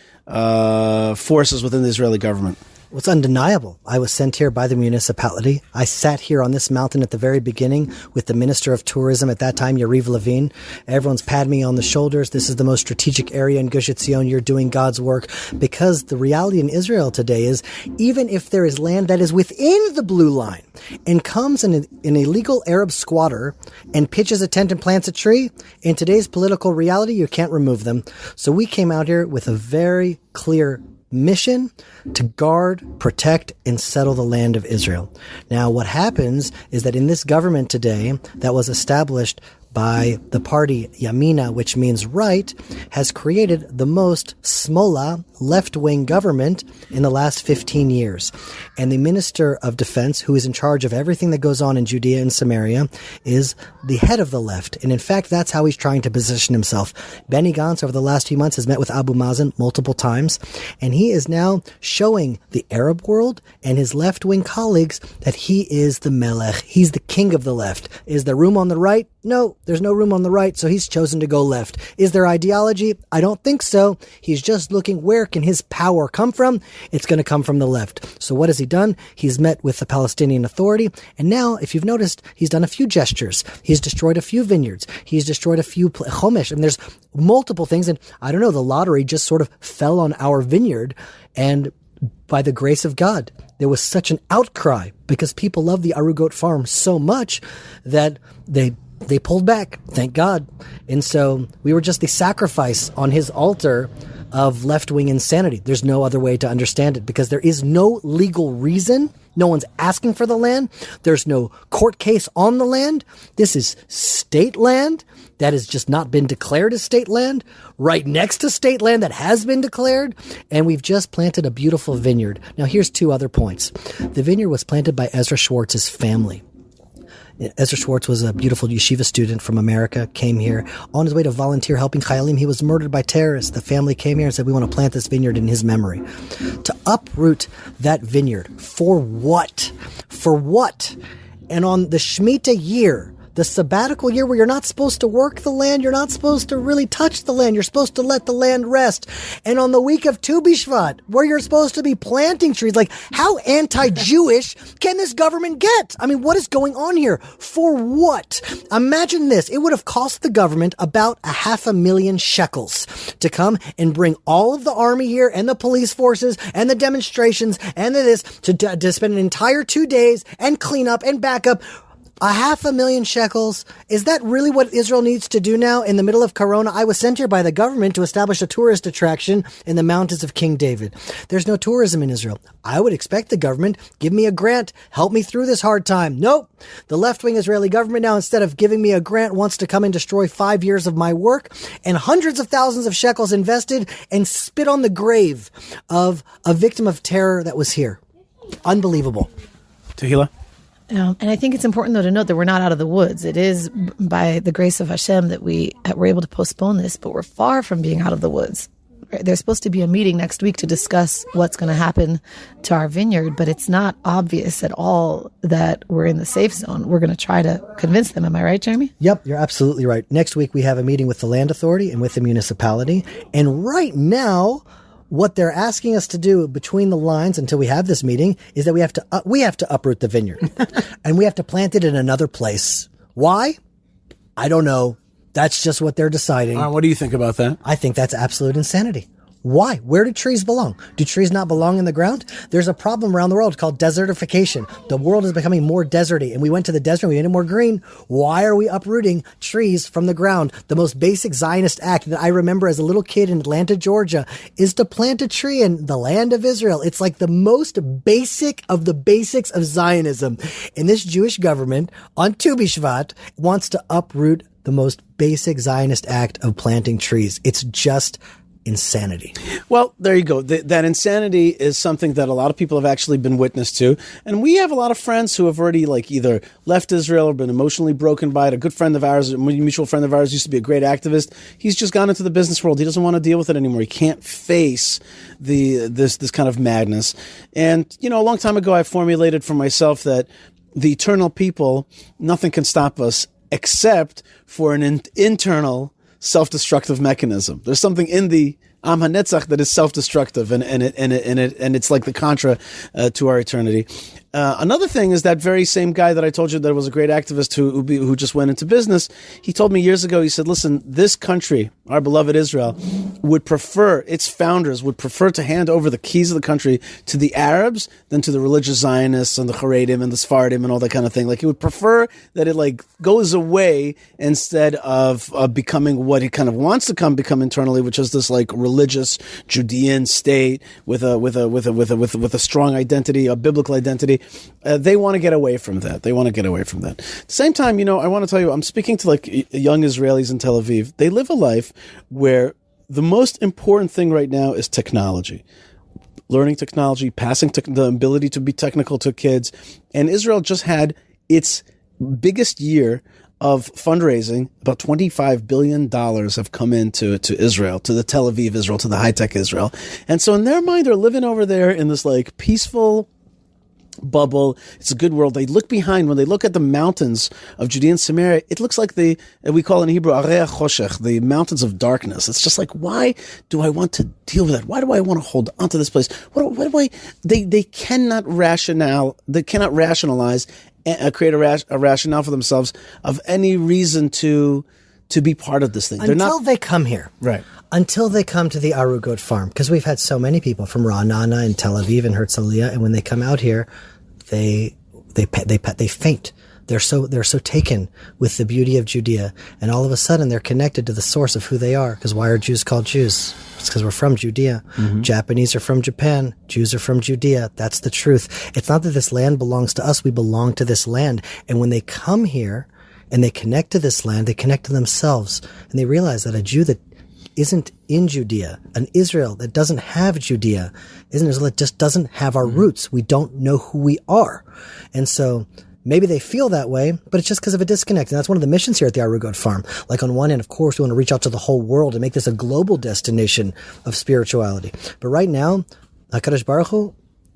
forces within the Israeli government? Well, it's undeniable. I was sent here by the municipality. I sat here on this mountain at the very beginning with the Minister of Tourism at that time, Yariv Levin. Everyone's patting me on the shoulders. This is the most strategic area in Gush Etzion. You're doing God's work. Because the reality in Israel today is, even if there is land that is within the blue line and comes an illegal Arab squatter and pitches a tent and plants a tree, in today's political reality, you can't remove them. So we came out here with a very clear mission to guard, protect, and settle the land of Israel. Now, what happens is that in this government today that was established by the party Yamina, which means right, has created the most smola, left-wing government in the last 15 years. And the Minister of Defense, who is in charge of everything that goes on in Judea and Samaria, is the head of the left. And in fact, that's how he's trying to position himself. Benny Gantz, over the last few months, has met with Abu Mazen multiple times, and he is now showing the Arab world and his left-wing colleagues that he is the melech. He's the king of the left. Is there room on the right? No, there's no room on the right, so he's chosen to go left. Is there ideology? I don't think so. He's just looking, where can his power come from? It's going to come from the left. So what has he done? He's met with the Palestinian Authority, and now, if you've noticed, he's done a few gestures. He's destroyed a few vineyards. He's destroyed a few chomesh, and there's multiple things, and I don't know, the lottery just sort of fell on our vineyard, and by the grace of God, there was such an outcry because people love the Arugot Farm so much that they pulled back, thank God. And so we were just the sacrifice on his altar of left-wing insanity. There's no other way to understand it because there is no legal reason. No one's asking for the land. There's no court case on the land. This is state land that has just not been declared as state land, right next to state land that has been declared, and we've just planted a beautiful vineyard. Now, here's two other points. The vineyard was planted by Ezra Schwartz's family. Ezra Schwartz was a beautiful yeshiva student from America, came here on his way to volunteer helping Chayalim. He was murdered by terrorists. The family came here and said, we want to plant this vineyard in his memory. To uproot that vineyard, for what? For what? And on the Shemitah year, the sabbatical year where you're not supposed to work the land, you're not supposed to really touch the land, you're supposed to let the land rest. And on the week of Tu B'Shvat, where you're supposed to be planting trees, like how anti-Jewish can this government get? I mean, what is going on here? For what? Imagine this. It would have cost the government about 500,000 shekels to come and bring all of the army here and the police forces and the demonstrations and this to spend an entire 2 days and clean up and back up. 500,000 shekels. Is that really what Israel needs to do now in the middle of Corona? I was sent here by the government to establish a tourist attraction in the mountains of King David. There's no tourism in Israel. I would expect the government, give me a grant, help me through this hard time. Nope. The left-wing Israeli government now, instead of giving me a grant, wants to come and destroy 5 years of my work and hundreds of thousands of shekels invested and spit on the grave of a victim of terror that was here. Unbelievable. Tehilla? And I think it's important, though, to note that we're not out of the woods. It is by the grace of Hashem that we were able to postpone this, but we're far from being out of the woods. There's supposed to be a meeting next week to discuss what's going to happen to our vineyard, but it's not obvious at all that we're in the safe zone. We're going to try to convince them. Am I right, Jeremy? Yep, you're absolutely right. Next week, we have a meeting with the land authority and with the municipality. And right now, what they're asking us to do between the lines until we have this meeting is that we have to uproot the vineyard and we have to plant it in another place. Why? I don't know. That's just what they're deciding. What do you think about that? I think that's absolute insanity. Why? Where do trees belong? Do trees not belong in the ground? There's a problem around the world called desertification. The world is becoming more deserty, and we went to the desert and we made it more green. Why are we uprooting trees from the ground? The most basic Zionist act that I remember as a little kid in Atlanta, Georgia, is to plant a tree in the land of Israel. It's like the most basic of the basics of Zionism. And this Jewish government on Tu B'Shvat wants to uproot the most basic Zionist act of planting trees. It's just insanity. Well, there you go. That insanity is something that a lot of people have actually been witness to. And we have a lot of friends who have already either left Israel or been emotionally broken by it. A good friend of ours, a mutual friend of ours, used to be a great activist. He's just gone into the business world. He doesn't want to deal with it anymore. He can't face this kind of madness. And, a long time ago, I formulated for myself that the eternal people, nothing can stop us except for an internal self-destructive mechanism. There's something in the Am HaNetzach that is self-destructive, and it's like the contra to our eternity. Another thing is that very same guy that I told you that was a great activist who just went into business. He told me years ago, he said, listen, this country, our beloved Israel, its founders would prefer to hand over the keys of the country to the Arabs than to the religious Zionists and the Haredim and the Sephardim and all that kind of thing. He would prefer that it goes away instead of becoming what he kind of wants to become internally, which is this religious Judean state with a strong identity, a biblical identity. They want to get away from that. At the same time, I want to tell you, I'm speaking to young Israelis in Tel Aviv. They live a life where the most important thing right now is technology. Learning technology, passing the ability to be technical to kids. And Israel just had its biggest year of fundraising. About $25 billion have come into Israel, to the Tel Aviv Israel, to the high-tech Israel. And so in their mind, they're living over there in this peaceful bubble. It's a good world. They look behind, when they look at the mountains of Judea and Samaria, it looks like we call in Hebrew Arei HaChoshech, the mountains of darkness. It's just why do I want to deal with that? Why do I want to hold onto this place? They cannot rationalize and create a rationale for themselves of any reason to be part of this thing. Until they come here. Right. Until they come to the Arugot Farm. Because we've had so many people from Ra'anana and Tel Aviv and Herzliya, and when they come out here, they faint. They're so taken with the beauty of Judea, and all of a sudden they're connected to the source of who they are. Because why are Jews called Jews? It's because we're from Judea. Mm-hmm. Japanese are from Japan. Jews are from Judea. That's the truth. It's not that this land belongs to us. We belong to this land. And when they come here and they connect to this land, they connect to themselves, and they realize that a Jew that isn't in Judea, an Israel that doesn't have Judea, isn't Israel that just doesn't have our roots. We don't know who we are. And so maybe they feel that way, but it's just because of a disconnect. And that's one of the missions here at the Arugot Farm. On one hand, of course, we want to reach out to the whole world and make this a global destination of spirituality. But right now, HaKadosh Baruch Hu,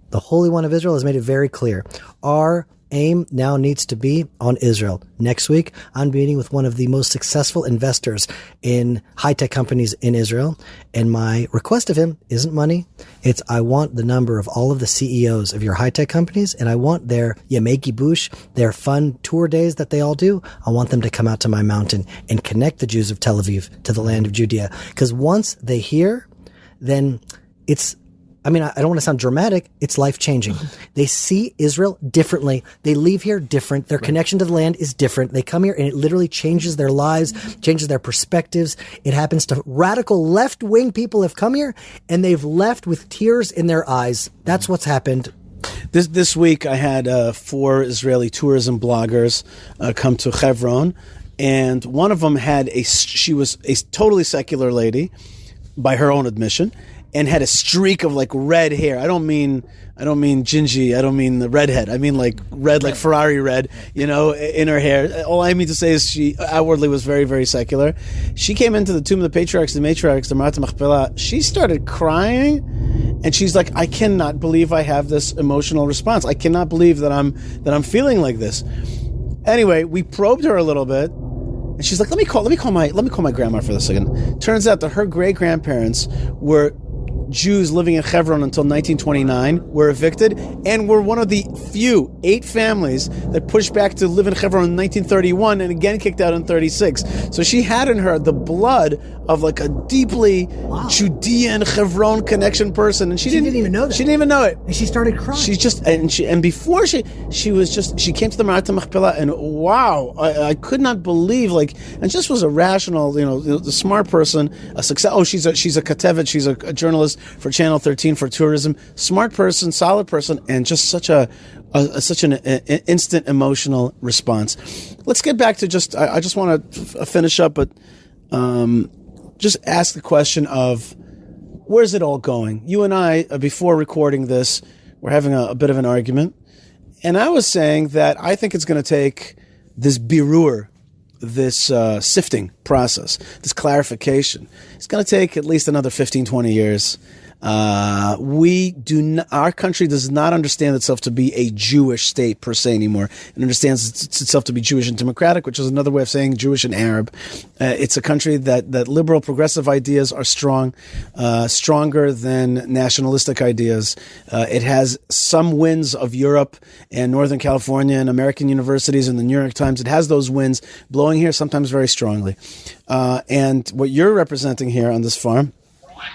the Holy One of Israel, has made it very clear. Our aim now needs to be on Israel. Next week, I'm meeting with one of the most successful investors in high-tech companies in Israel. And my request of him isn't money. It's, I want the number of all of the CEOs of your high-tech companies, and I want their Yemei Gibush, their fun tour days that they all do. I want them to come out to my mountain and connect the Jews of Tel Aviv to the land of Judea. Because once they hear, then it's, I don't want to sound dramatic. It's life-changing. They see Israel differently. They leave here different. Their connection to the land is different. They come here and it literally changes their lives, changes their perspectives. It happens to radical left-wing people have come here and they've left with tears in their eyes. That's what's happened. This week I had 4 Israeli tourism bloggers come to Hebron, and one of them she was a totally secular lady by her own admission, and had a streak of red hair. I don't mean gingy. I don't mean the redhead. I mean red, like Ferrari red, in her hair. All I mean to say is she outwardly was very, very secular. She came into the tomb of the patriarchs and matriarchs, the Marat Machpelah. She started crying, and she's like, I cannot believe I have this emotional response. I cannot believe that I'm feeling like this. Anyway, we probed her a little bit. And she's like, let me call my grandma for this second. Turns out that her great grandparents were Jews living in Hebron until 1929 were evicted, and were one of the few 8 families that pushed back to live in Hebron in 1931 and again kicked out in 36. So she had in her the blood of like a deeply Judean Hebron connection person, and she didn't even know that. She didn't even know it. And she started crying. And before she came to the Marat Machpelah, and wow, I could not believe, like, and just was a rational, the smart person, a success. Oh, she's a katevet, she's a journalist for Channel 13 for tourism, smart person, solid person, and just such an instant emotional response. Let's get back to I just want to finish up, but just ask the question of where's it all going? You and I, before recording this, we're having a bit of an argument, and I was saying that I think it's going to take this birur, this sifting process, this clarification. It's going to take at least another 15, 20 years. Our country does not understand itself to be a Jewish state per se anymore. It understands itself to be Jewish and democratic, which is another way of saying Jewish and Arab. It's a country that liberal, progressive ideas are strong, stronger than nationalistic ideas. It has some winds of Europe and Northern California and American universities and the New York Times. It has those winds blowing here, sometimes very strongly. And what you're representing here on this farm,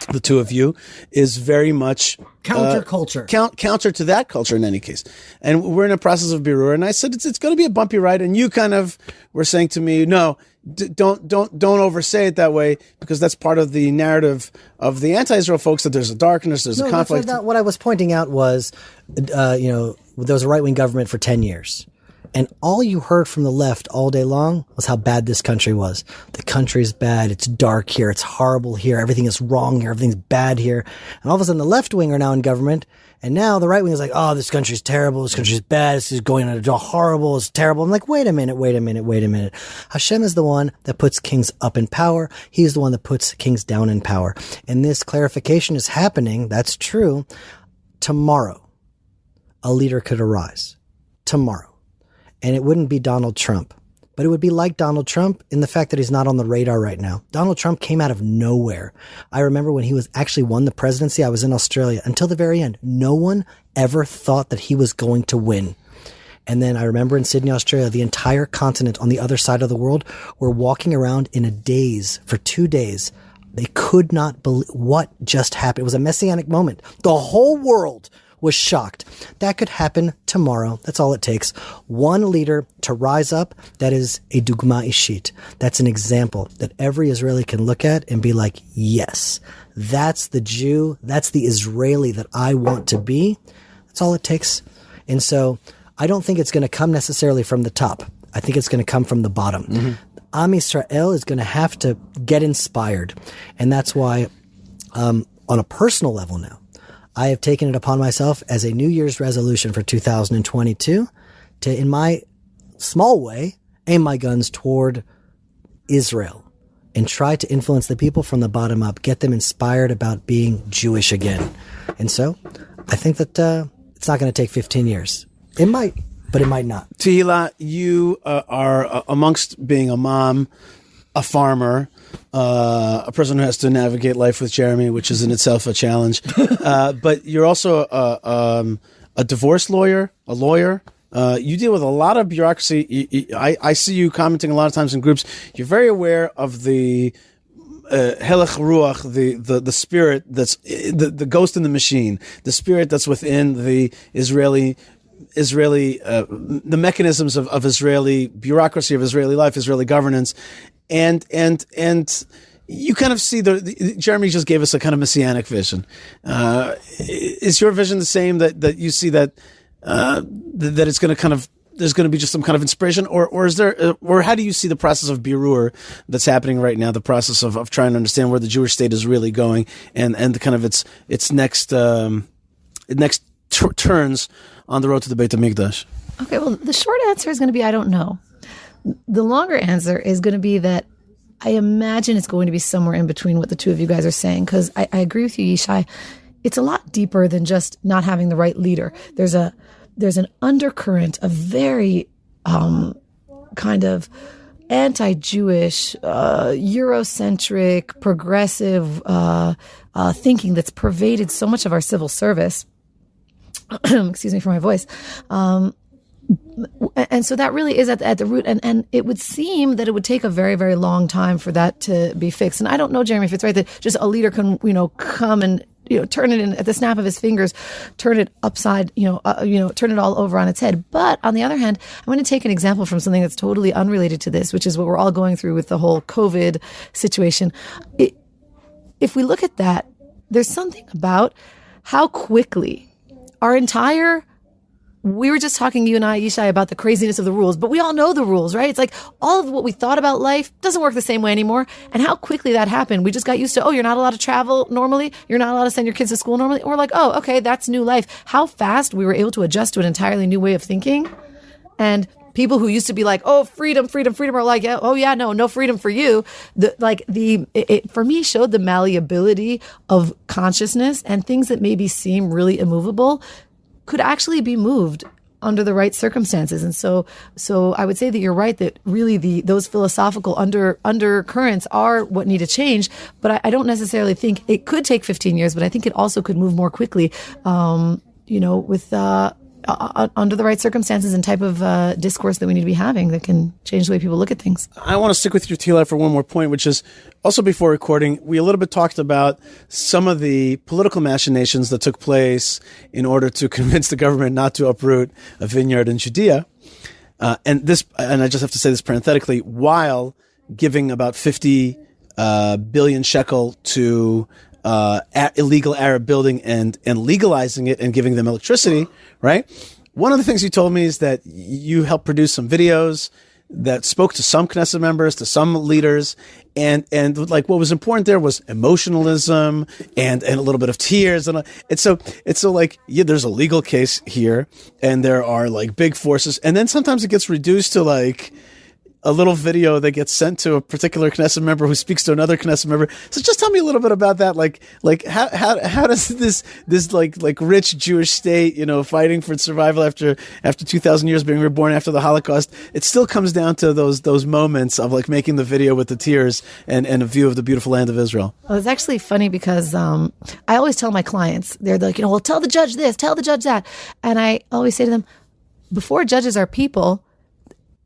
the two of you, is very much counterculture. Counter to that culture in any case. And we're in a process of birur, and I said it's going to be a bumpy ride, and you kind of were saying to me, no, don't oversay it that way, because that's part of the narrative of the anti-Israel folks, that there's a darkness, there's a conflict. What I was pointing out was, there was a right-wing government for 10 years. And all you heard from the left all day long was how bad this country was. The country's bad. It's dark here. It's horrible here. Everything is wrong here. Everything's bad here. And all of a sudden the left wing are now in government. And now the right wing is like, oh, this country's terrible. This country's bad. This is going on horrible. It's terrible. I'm like, wait a minute. Hashem is the one that puts kings up in power. He's the one that puts kings down in power. And this clarification is happening. That's true. Tomorrow, a leader could arise. Tomorrow. And it wouldn't be Donald Trump, but it would be like Donald Trump in the fact that he's not on the radar right now. Donald Trump came out of nowhere. I remember when he was actually won the presidency, I was in Australia until the very end. No one ever thought that he was going to win. And then I remember in Sydney, Australia, the entire continent on the other side of the world were walking around in a daze for 2 days. They could not believe what just happened. It was a messianic moment. The whole world was shocked. That could happen tomorrow. That's all it takes. One leader to rise up that is a dugma ishit. That's an example that every Israeli can look at and be like, yes, that's the Jew. That's the Israeli that I want to be. That's all it takes. And so I don't think it's going to come necessarily from the top. I think it's going to come from the bottom. Mm-hmm. Am Yisrael is going to have to get inspired. And that's why, on a personal level now, I have taken it upon myself as a New Year's resolution for 2022 to, in my small way, aim my guns toward Israel and try to influence the people from the bottom up, get them inspired about being Jewish again. And so I think that it's not going to take 15 years. It might, but it might not. Tehilla, you are amongst being a mom, a farmer, a person who has to navigate life with Jeremy, which is in itself a challenge. But you're also a divorce lawyer, a lawyer. You deal with a lot of bureaucracy. I see you commenting a lot of times in groups. You're very aware of the helech ruach, the spirit that's the ghost in the machine, the spirit that's within the Israeli, the mechanisms of Israeli bureaucracy, of Israeli life, Israeli governance. And you kind of see Jeremy just gave us a kind of messianic vision. Is your vision the same, that you see that it's going to there's going to be just some kind of inspiration, or is there, or how do you see the process of birur that's happening right now, the process of trying to understand where the Jewish state is really going, and the kind of its next turns on the road to the Beit HaMikdash? Okay, well, the short answer is going to be I don't know. The longer answer is going to be that I imagine it's going to be somewhere in between what the two of you guys are saying, because I agree with you, Yishai. It's a lot deeper than just not having the right leader. There's an undercurrent of very kind of anti-Jewish, Eurocentric, progressive thinking that's pervaded so much of our civil service. Excuse me for my voice. And so that really is at the root. And it would seem that it would take a very, very long time for that to be fixed. And I don't know, Jeremy, if it's right that just a leader can, come and, turn it in at the snap of his fingers, turn it upside, turn it all over on its head. But on the other hand, I'm going to take an example from something that's totally unrelated to this, which is what we're all going through with the whole COVID situation. If we look at that, there's something about how quickly our entire, we were just talking, you and I, Yishai, about the craziness of the rules, but we all know the rules, right? It's like all of what we thought about life doesn't work the same way anymore. And how quickly that happened. We just got used to, you're not allowed to travel normally. You're not allowed to send your kids to school normally. And we're like, okay, that's new life. How fast we were able to adjust to an entirely new way of thinking. And people who used to be like, freedom, are like, no freedom for you. It for me showed the malleability of consciousness, and things that maybe seem really immovable could actually be moved under the right circumstances. And so I would say that you're right, that really those philosophical undercurrents are what need to change. But I don't necessarily think it could take 15 years, but I think it also could move more quickly, with under the right circumstances and type of discourse that we need to be having that can change the way people look at things. I want to stick with you, Tehilla, for one more point, which is also before recording, we a little bit talked about some of the political machinations that took place in order to convince the government not to uproot a vineyard in Judea. And I just have to say this parenthetically, while giving about 50 billion shekel to illegal Arab building and legalizing it and giving them electricity, right? One of the things you told me is that you helped produce some videos that spoke to some Knesset members, to some leaders, and like what was important there was emotionalism and a little bit of tears, and so like, yeah, there's a legal case here, and there are like big forces, and then sometimes it gets reduced to like a little video that gets sent to a particular Knesset member who speaks to another Knesset member. So just tell me a little bit about that. Like how does this like rich Jewish state, fighting for its survival after 2,000 years being reborn after the Holocaust, it still comes down to those moments of like making the video with the tears and a view of the beautiful land of Israel. Well, it's actually funny because I always tell my clients, they're like, well, tell the judge this, tell the judge that. And I always say to them, before judges are people,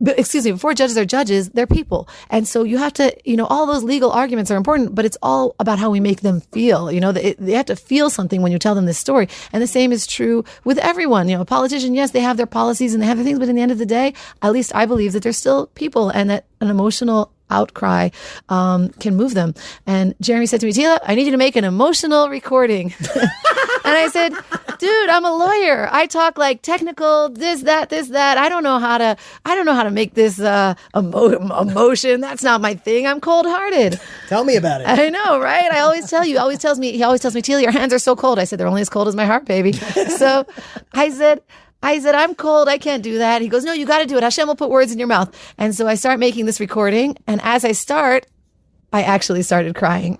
before judges are judges, they're people. And so you have to, all those legal arguments are important, but it's all about how we make them feel. They have to feel something when you tell them this story. And the same is true with everyone. A politician, yes, they have their policies and they have their things, but in the end of the day, at least I believe that they're still people, and that an emotional outcry can move them. And Jeremy said to me, Tehilla, I need you to make an emotional recording. And I said, dude, I'm a lawyer. I talk like technical, this, that. I don't know how to make this emotion. That's not my thing. I'm cold-hearted. Tell me about it. I know, right? He always tells me, Tehilla, your hands are so cold. I said, they're only as cold as my heart, baby. So I said, I'm cold. I can't do that. He goes, no, you got to do it. Hashem will put words in your mouth. And so I start making this recording. And as I start, I actually started crying.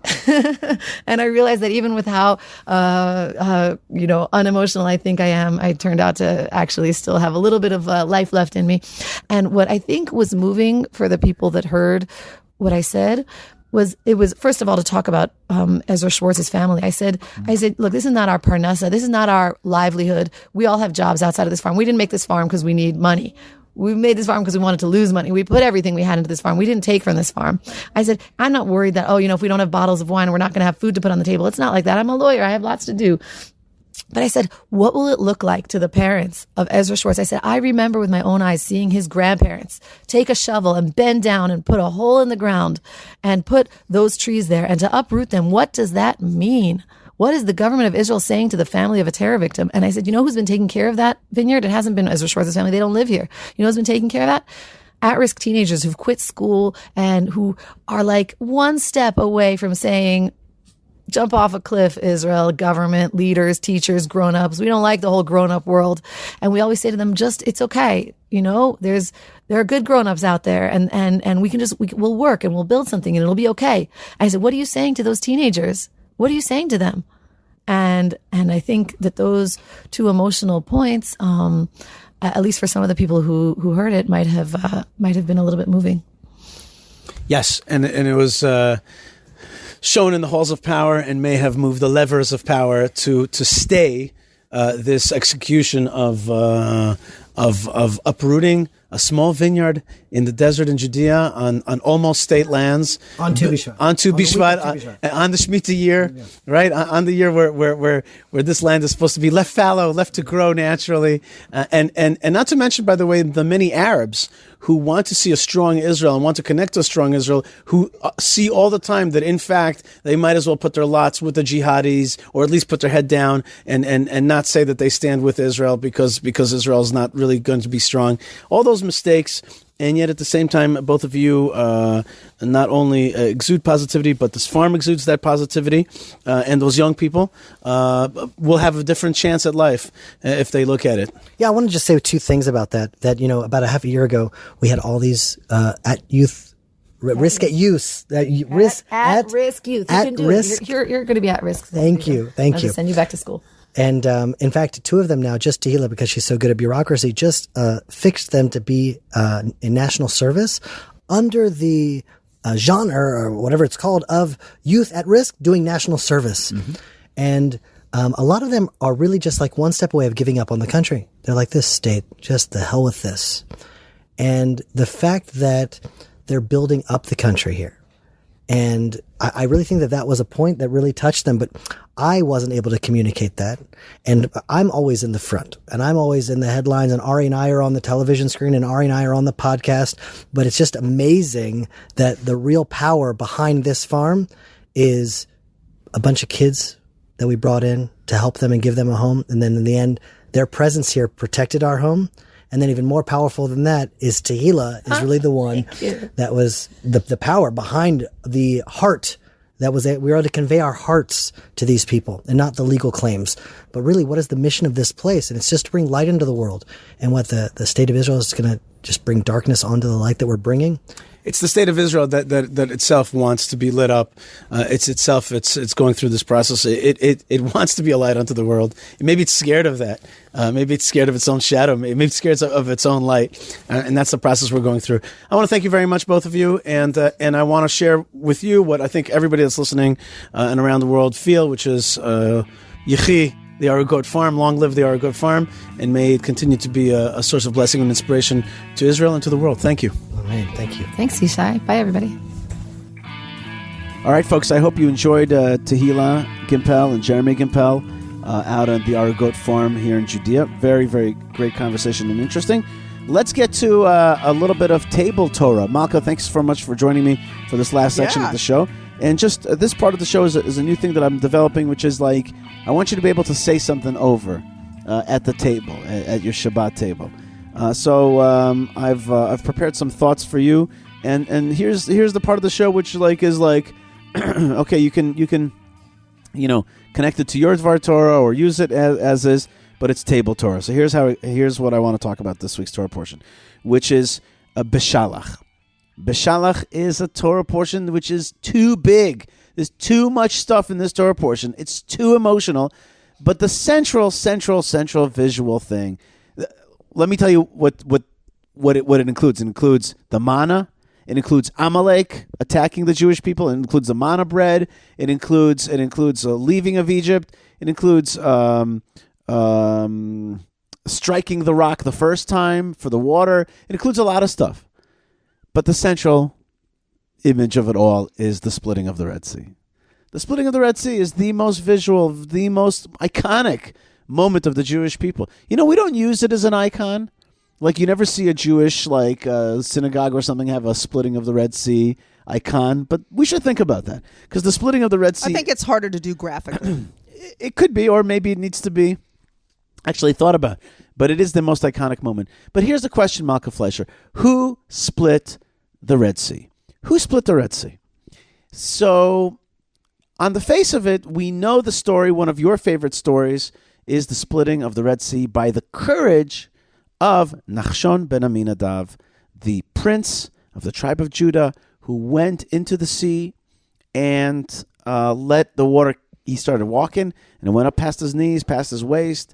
And I realized that even with how, unemotional I think I am, I turned out to actually still have a little bit of life left in me. And what I think was moving for the people that heard what I said was first of all to talk about Ezra Schwartz's family. I said, look, this is not our parnasa. This is not our livelihood. We all have jobs outside of this farm. We didn't make this farm because we need money. We made this farm because we wanted to lose money. We put everything we had into this farm. We didn't take from this farm. I said, I'm not worried that, if we don't have bottles of wine, we're not going to have food to put on the table. It's not like that. I'm a lawyer. I have lots to do. But I said, what will it look like to the parents of Ezra Schwartz? I said, I remember with my own eyes seeing his grandparents take a shovel and bend down and put a hole in the ground and put those trees there and to uproot them. What does that mean? What is the government of Israel saying to the family of a terror victim? And I said, who's been taking care of that vineyard? It hasn't been Ezra Schwartz's family. They don't live here. Who's been taking care of that? At-risk teenagers who've quit school and who are like one step away from saying, jump off a cliff, Israel, government, leaders, teachers, grown-ups. We don't like the whole grown-up world. And we always say to them, it's okay. There are good grown-ups out there and we'll work and we'll build something and it'll be okay. I said, what are you saying to those teenagers? What are you saying to them? And I think that those two emotional points, at least for some of the people who heard it, might have been a little bit moving. Yes, and it was shown in the halls of power, and may have moved the levers of power to stay this execution of uprooting a small vineyard in the desert in Judea on almost state lands. On Tu B'Shvat. On Tu B'Shvat, on the Shemitah year, right? On the year where this land is supposed to be left fallow, left to grow naturally. And not to mention, by the way, the many Arabs who want to see a strong Israel and want to connect to a strong Israel, who see all the time that, in fact, they might as well put their lots with the jihadis, or at least put their head down and not say that they stand with Israel because Israel is not really going to be strong. All those mistakes, and yet at the same time, both of you not only exude positivity, but this farm exudes that positivity, and those young people will have a different chance at life if they look at it. Yeah, I want to just say two things about that. That, about a half a year ago, we had all these at youth. Risk at use. Risk at risk youth. You at can do risk. it. You're going to be at risk. Thank you. I'll just send you back to school. And in fact, two of them now, just Tehilla, because she's so good at bureaucracy, just fixed them to be in national service under the genre, or whatever it's called, of youth at risk doing national service. Mm-hmm. And a lot of them are really just like one step away of giving up on the country. They're like, this state, just the hell with this. And the fact that they're building up the country here. And I really think that was a point that really touched them, but I wasn't able to communicate that. And I'm always in the front, and I'm always in the headlines, and Ari and I are on the television screen, and Ari and I are on the podcast. But it's just amazing that the real power behind this farm is a bunch of kids that we brought in to help them and give them a home. And then in the end, their presence here protected our home. And then even more powerful than that is Tehilla is really the one that was the power behind the heart. That was it. We were able to convey our hearts to these people, and not the legal claims. But really, what is the mission of this place? And it's just to bring light into the world. And what the state of Israel is going to just bring darkness onto the light that we're bringing. It's the state of Israel that itself wants to be lit up. It's going through this process. It wants to be a light unto the world. Maybe it's scared of that. Maybe it's scared of its own shadow. Maybe it's scared of its own light. And that's the process we're going through. I want to thank you very much, both of you. And I want to share with you what I think everybody that's listening and around the world feel, which is Yishai, the Arugot Farm. Long live the Arugot Farm, and may it continue to be a source of blessing and inspiration to Israel and to the world. Thank you. Amen. Thank you. Thanks, Yishai. Bye, everybody. All right, folks, I hope you enjoyed Tehilla Gimpel and Jeremy Gimpel out at the Arugot Farm here in Judea. Very, very great conversation and interesting. Let's get to a little bit of table Torah. Malkah, thanks so much for joining me for this last section of the show. And just this part of the show is a new thing that I'm developing, which is like, I want you to be able to say something over at the table, at your Shabbat table. So I've prepared some thoughts for you, and here's the part of the show which is okay, you can connect it to your Dvar Torah or use it as is, but it's table Torah. So here's what I want to talk about this week's Torah portion, which is Beshalach. Beshalach is a Torah portion which is too big. There's too much stuff in this Torah portion. It's too emotional, but the central visual thing. Let me tell you what it includes. It includes the manna. It includes Amalek attacking the Jewish people. It includes the manna bread. It includes the leaving of Egypt. It includes striking the rock the first time for the water. It includes a lot of stuff. But the central image of it all is the splitting of the Red Sea. The splitting of the Red Sea is the most visual, the most iconic moment of the Jewish people. We don't use it as an icon. Like, you never see a Jewish synagogue or something have a splitting of the Red Sea icon, but we should think about that, because the splitting of the Red Sea, I think it's harder to do graphically. It could be, or maybe it needs to be actually thought about, but it is the most iconic moment. But here's the question, Malkah Fleisher: who split the Red Sea? Who split the Red Sea? So, on the face of it, we know the story. One of your favorite stories is the splitting of the Red Sea by the courage of Nachshon ben Aminadav, the prince of the tribe of Judah, who went into the sea and let the water. He started walking, and it went up past his knees, past his waist,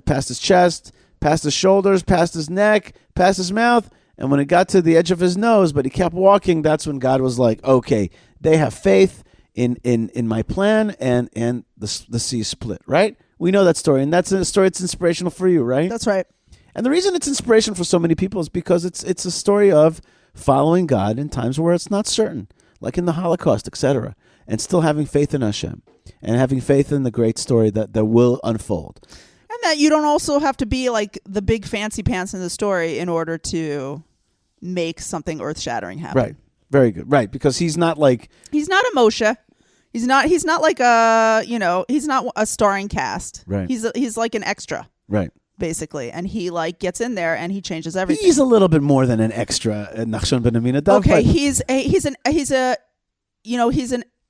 past his chest, past his shoulders, past his neck, past his mouth, And when it got to the edge of his nose, but he kept walking, that's when God was like, okay, they have faith in my plan, and the sea split, right? We know that story, and that's a story that's inspirational for you, right? That's right. And the reason it's inspirational for so many people is because it's a story of following God in times where it's not certain, like in the Holocaust, etc., and still having faith in Hashem and having faith in the great story that will unfold. And that you don't also have to be like the big fancy pants in the story in order to make something earth-shattering happen. Right. Very good. Right. Because he's not a Moshe. He's not like he's not a starring cast. Right. He's like an extra. Right. Basically. And he like gets in there and he changes everything. He's a little bit more than an extra, Nachshon ben Aminadab. Okay, he's an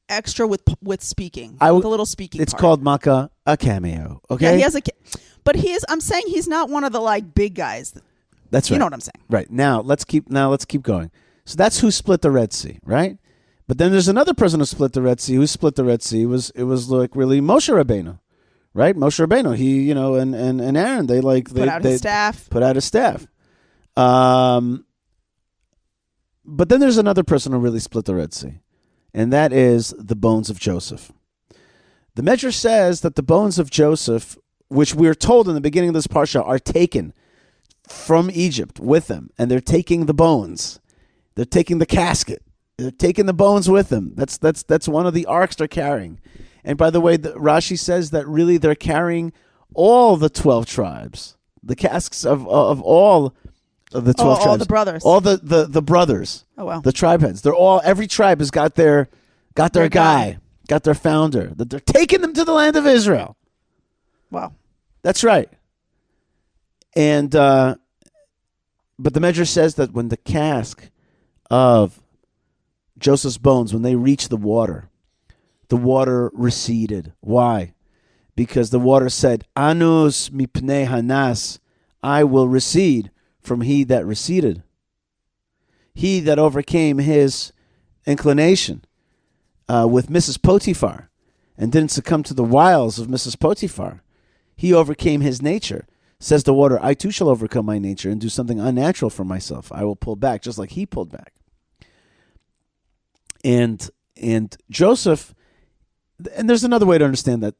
extra with speaking. With a little speaking It's part. called Malkah, a cameo. Okay? Yeah, he has but I'm saying he's not one of the like big guys. That's right. You know what I'm saying? Right. Now let's keep going. So that's who split the Red Sea, right? But then there's another person who split the Red Sea. Who split the Red Sea it was like really Moshe Rabbeinu, right? Moshe Rabbeinu. He and Aaron they put out his staff. Put out his staff. But then there's another person who really split the Red Sea, and that is the bones of Joseph. The Medrash says that the bones of Joseph, which we're told in the beginning of this parsha, are taken from Egypt with them, and they're taking the bones. They're taking the casket. They're taking the bones with them. That's one of the arks they're carrying. And by the way, Rashi says that really they're carrying all the 12 tribes, the casks of all of the 12 tribes. All the brothers. All the brothers. Oh, wow. The tribe heads. Every tribe has got their guy, got their founder. That they're taking them to the land of Israel. Wow. That's right. And but the Medrash says that when the cask of Joseph's bones, when they reached the water receded. Why? Because the water said, Anus mipnei hanas, I will recede from he that receded. He that overcame his inclination with Mrs. Potiphar and didn't succumb to the wiles of Mrs. Potiphar. He overcame his nature. Says the water, I too shall overcome my nature and do something unnatural for myself. I will pull back just like he pulled back. And Joseph, and there's another way to understand that.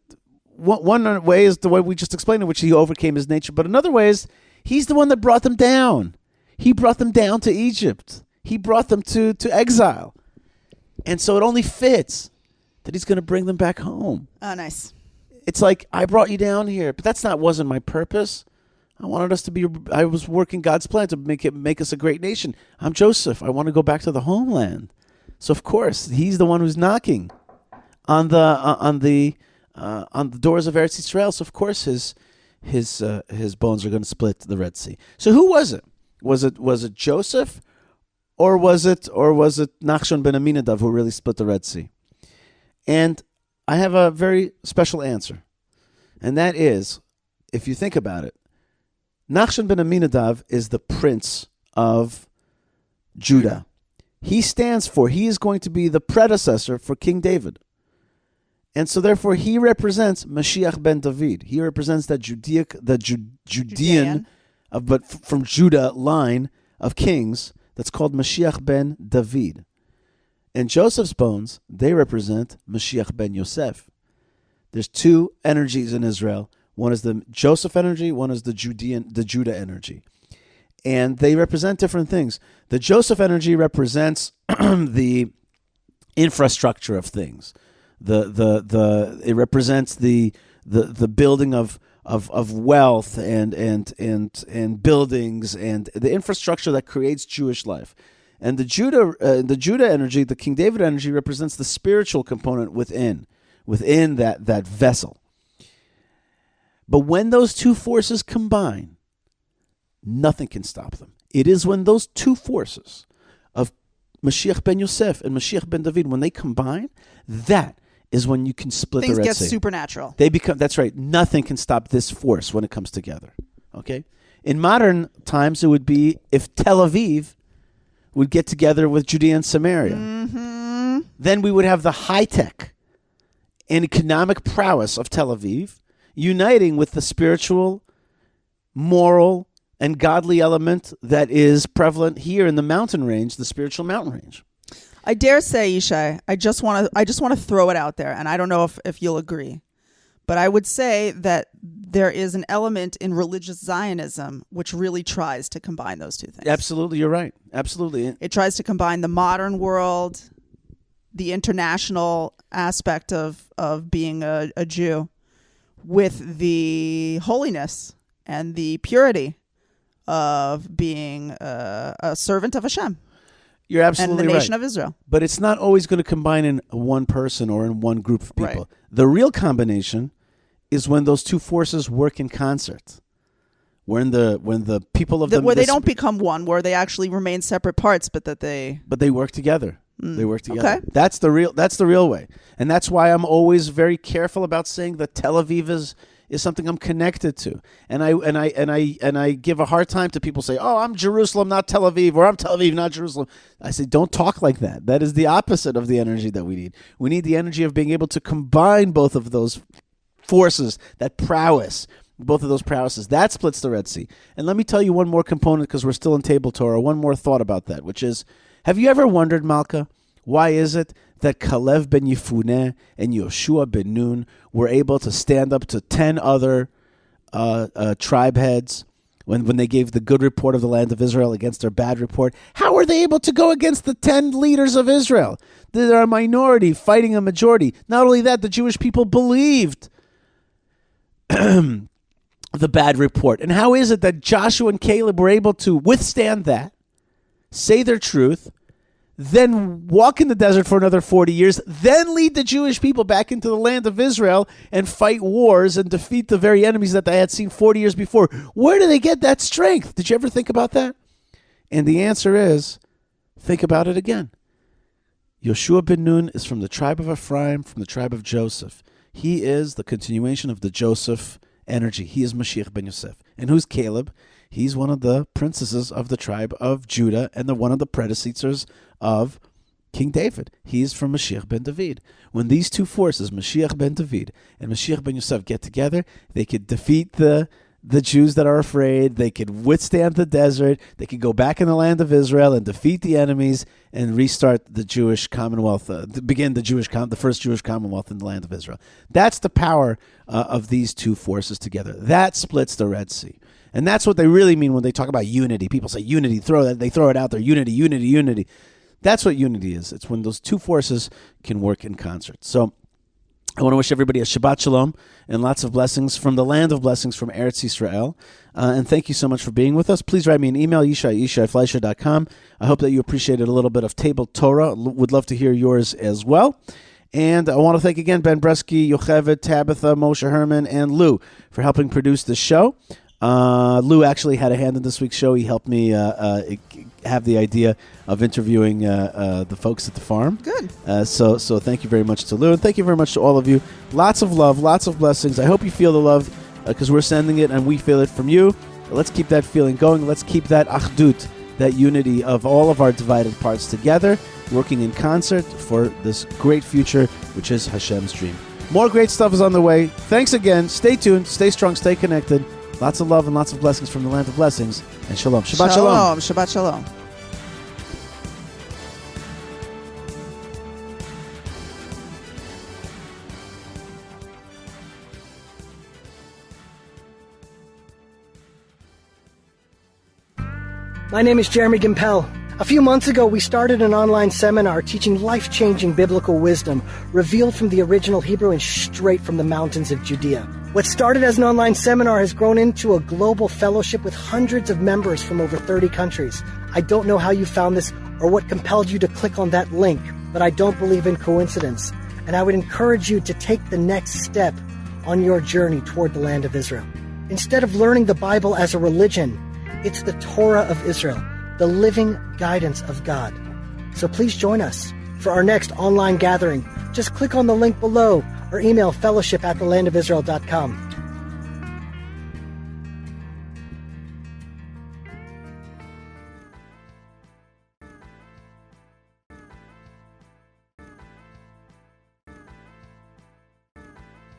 One way is the way we just explained it, which he overcame his nature. But another way is he's the one that brought them down. He brought them down to Egypt. He brought them to exile. And so it only fits that he's going to bring them back home. Oh, nice. It's like, I brought you down here, but wasn't my purpose. I wanted us to be, I was working God's plan to make us a great nation. I'm Joseph. I want to go back to the homeland. So of course, he's the one who's knocking on the doors of Eretz Yisrael. So of course his bones are going to split the Red Sea. So who was it? Was it Joseph, or was it Nachshon ben Aminadab who really split the Red Sea? And I have a very special answer, and that is, if you think about it, Nachshon ben Aminadab is the prince of Judah. He is going to be the predecessor for King David. And so therefore he represents Mashiach ben David. He represents that Judean, but from Judah line of kings that's called Mashiach ben David. And Joseph's bones, they represent Mashiach ben Yosef. There's two energies in Israel. One is the Joseph energy, one is the Judah energy. And they represent different things. The Joseph energy represents the infrastructure of things. It represents the building of wealth and buildings and the infrastructure that creates Jewish life. And the Judah energy, the King David energy, represents the spiritual component within that vessel. But when those two forces combine, nothing can stop them. It is when those two forces of Mashiach ben Yosef and Mashiach ben David, when they combine, that is when you can split the Red Sea. Things get supernatural. That's right. Nothing can stop this force when it comes together. Okay? In modern times, it would be if Tel Aviv would get together with Judea and Samaria. Mm-hmm. Then we would have the high-tech and economic prowess of Tel Aviv uniting with the spiritual, moral, and godly element that is prevalent here in the mountain range, the spiritual mountain range. I dare say, Yishai, I just want to throw it out there, and I don't know if you'll agree, but I would say that there is an element in religious Zionism which really tries to combine those two things. Absolutely, you're right. Absolutely. It tries to combine the modern world, the international aspect of being a Jew, with the holiness and the purity of being a servant of Hashem. You're absolutely right. And the nation of Israel. But it's not always going to combine in one person or in one group of people. Right. The real combination is when those two forces work in concert. When the people of where they don't become one, where they actually remain separate parts, but they work together. They work together. Okay. That's the real way. And that's why I'm always very careful about saying that Tel Aviv is something I'm connected to. And I give a hard time to people say, "Oh, I'm Jerusalem, not Tel Aviv," or "I'm Tel Aviv, not Jerusalem." I say, don't talk like that. That is the opposite of the energy that we need. We need the energy of being able to combine both of those forces, that prowess, both of those prowesses. That splits the Red Sea. And let me tell you one more component, because we're still in Table Torah, one more thought about that, which is, have you ever wondered, Malkah, why is it that Kalev ben Yefuneh and Yoshua ben Nun were able to stand up to 10 other tribe heads when they gave the good report of the land of Israel against their bad report? How were they able to go against the 10 leaders of Israel? They're a minority fighting a majority. Not only that, the Jewish people believed the bad report. And how is it that Joshua and Caleb were able to withstand that, say their truth, then walk in the desert for another 40 years, then lead the Jewish people back into the land of Israel and fight wars and defeat the very enemies that they had seen 40 years before? Where do they get that strength? Did you ever think about that? And the answer is, think about it again. Yoshua ben Nun is from the tribe of Ephraim, from the tribe of Joseph. He is the continuation of the Joseph energy. He is Mashiach ben Yosef. And who's Caleb? He's one of the princesses of the tribe of Judah and one of the predecessors of King David. He's from Mashiach ben David. When these two forces, Mashiach ben David and Mashiach ben Yosef, get together, they could defeat the Jews that are afraid. They could withstand the desert. They could go back in the land of Israel and defeat the enemies and restart the Jewish Commonwealth, begin the first Jewish Commonwealth in the land of Israel. That's the power of these two forces together. That splits the Red Sea. And that's what they really mean when they talk about unity. People say unity, they throw it out there, unity, unity, unity. That's what unity is. It's when those two forces can work in concert. So I want to wish everybody a Shabbat Shalom and lots of blessings from the land of blessings from Eretz Yisrael. And thank you so much for being with us. Please write me an email, yishaifleisher.com. I hope that you appreciated a little bit of Table Torah. Would love to hear yours as well. And I want to thank again Ben Bresky, Yocheved, Tabitha, Moshe Herman, and Lou for helping produce this show. Lou actually had a hand in this week's show. He helped me have the idea of interviewing the folks at the farm. Good. So thank you very much to Lou, and thank you very much to all of you. Lots of love, lots of blessings. I hope you feel the love because we're sending it and we feel it from you. Let's keep that feeling going. Let's keep that achdut, that unity of all of our divided parts together, working in concert for this great future, which is Hashem's dream. More great stuff is on the way. Thanks again. Stay tuned, stay strong, stay connected. Lots of love and lots of blessings from the land of blessings. And shalom. Shabbat shalom. Shabbat shalom. My name is Jeremy Gimpel. A few months ago, we started an online seminar teaching life-changing biblical wisdom revealed from the original Hebrew and straight from the mountains of Judea. What started as an online seminar has grown into a global fellowship with hundreds of members from over 30 countries. I don't know how you found this or what compelled you to click on that link, but I don't believe in coincidence. And I would encourage you to take the next step on your journey toward the land of Israel. Instead of learning the Bible as a religion, it's the Torah of Israel, the living guidance of God. So please join us for our next online gathering. Just click on the link below or email fellowship@thelandofisrael.com.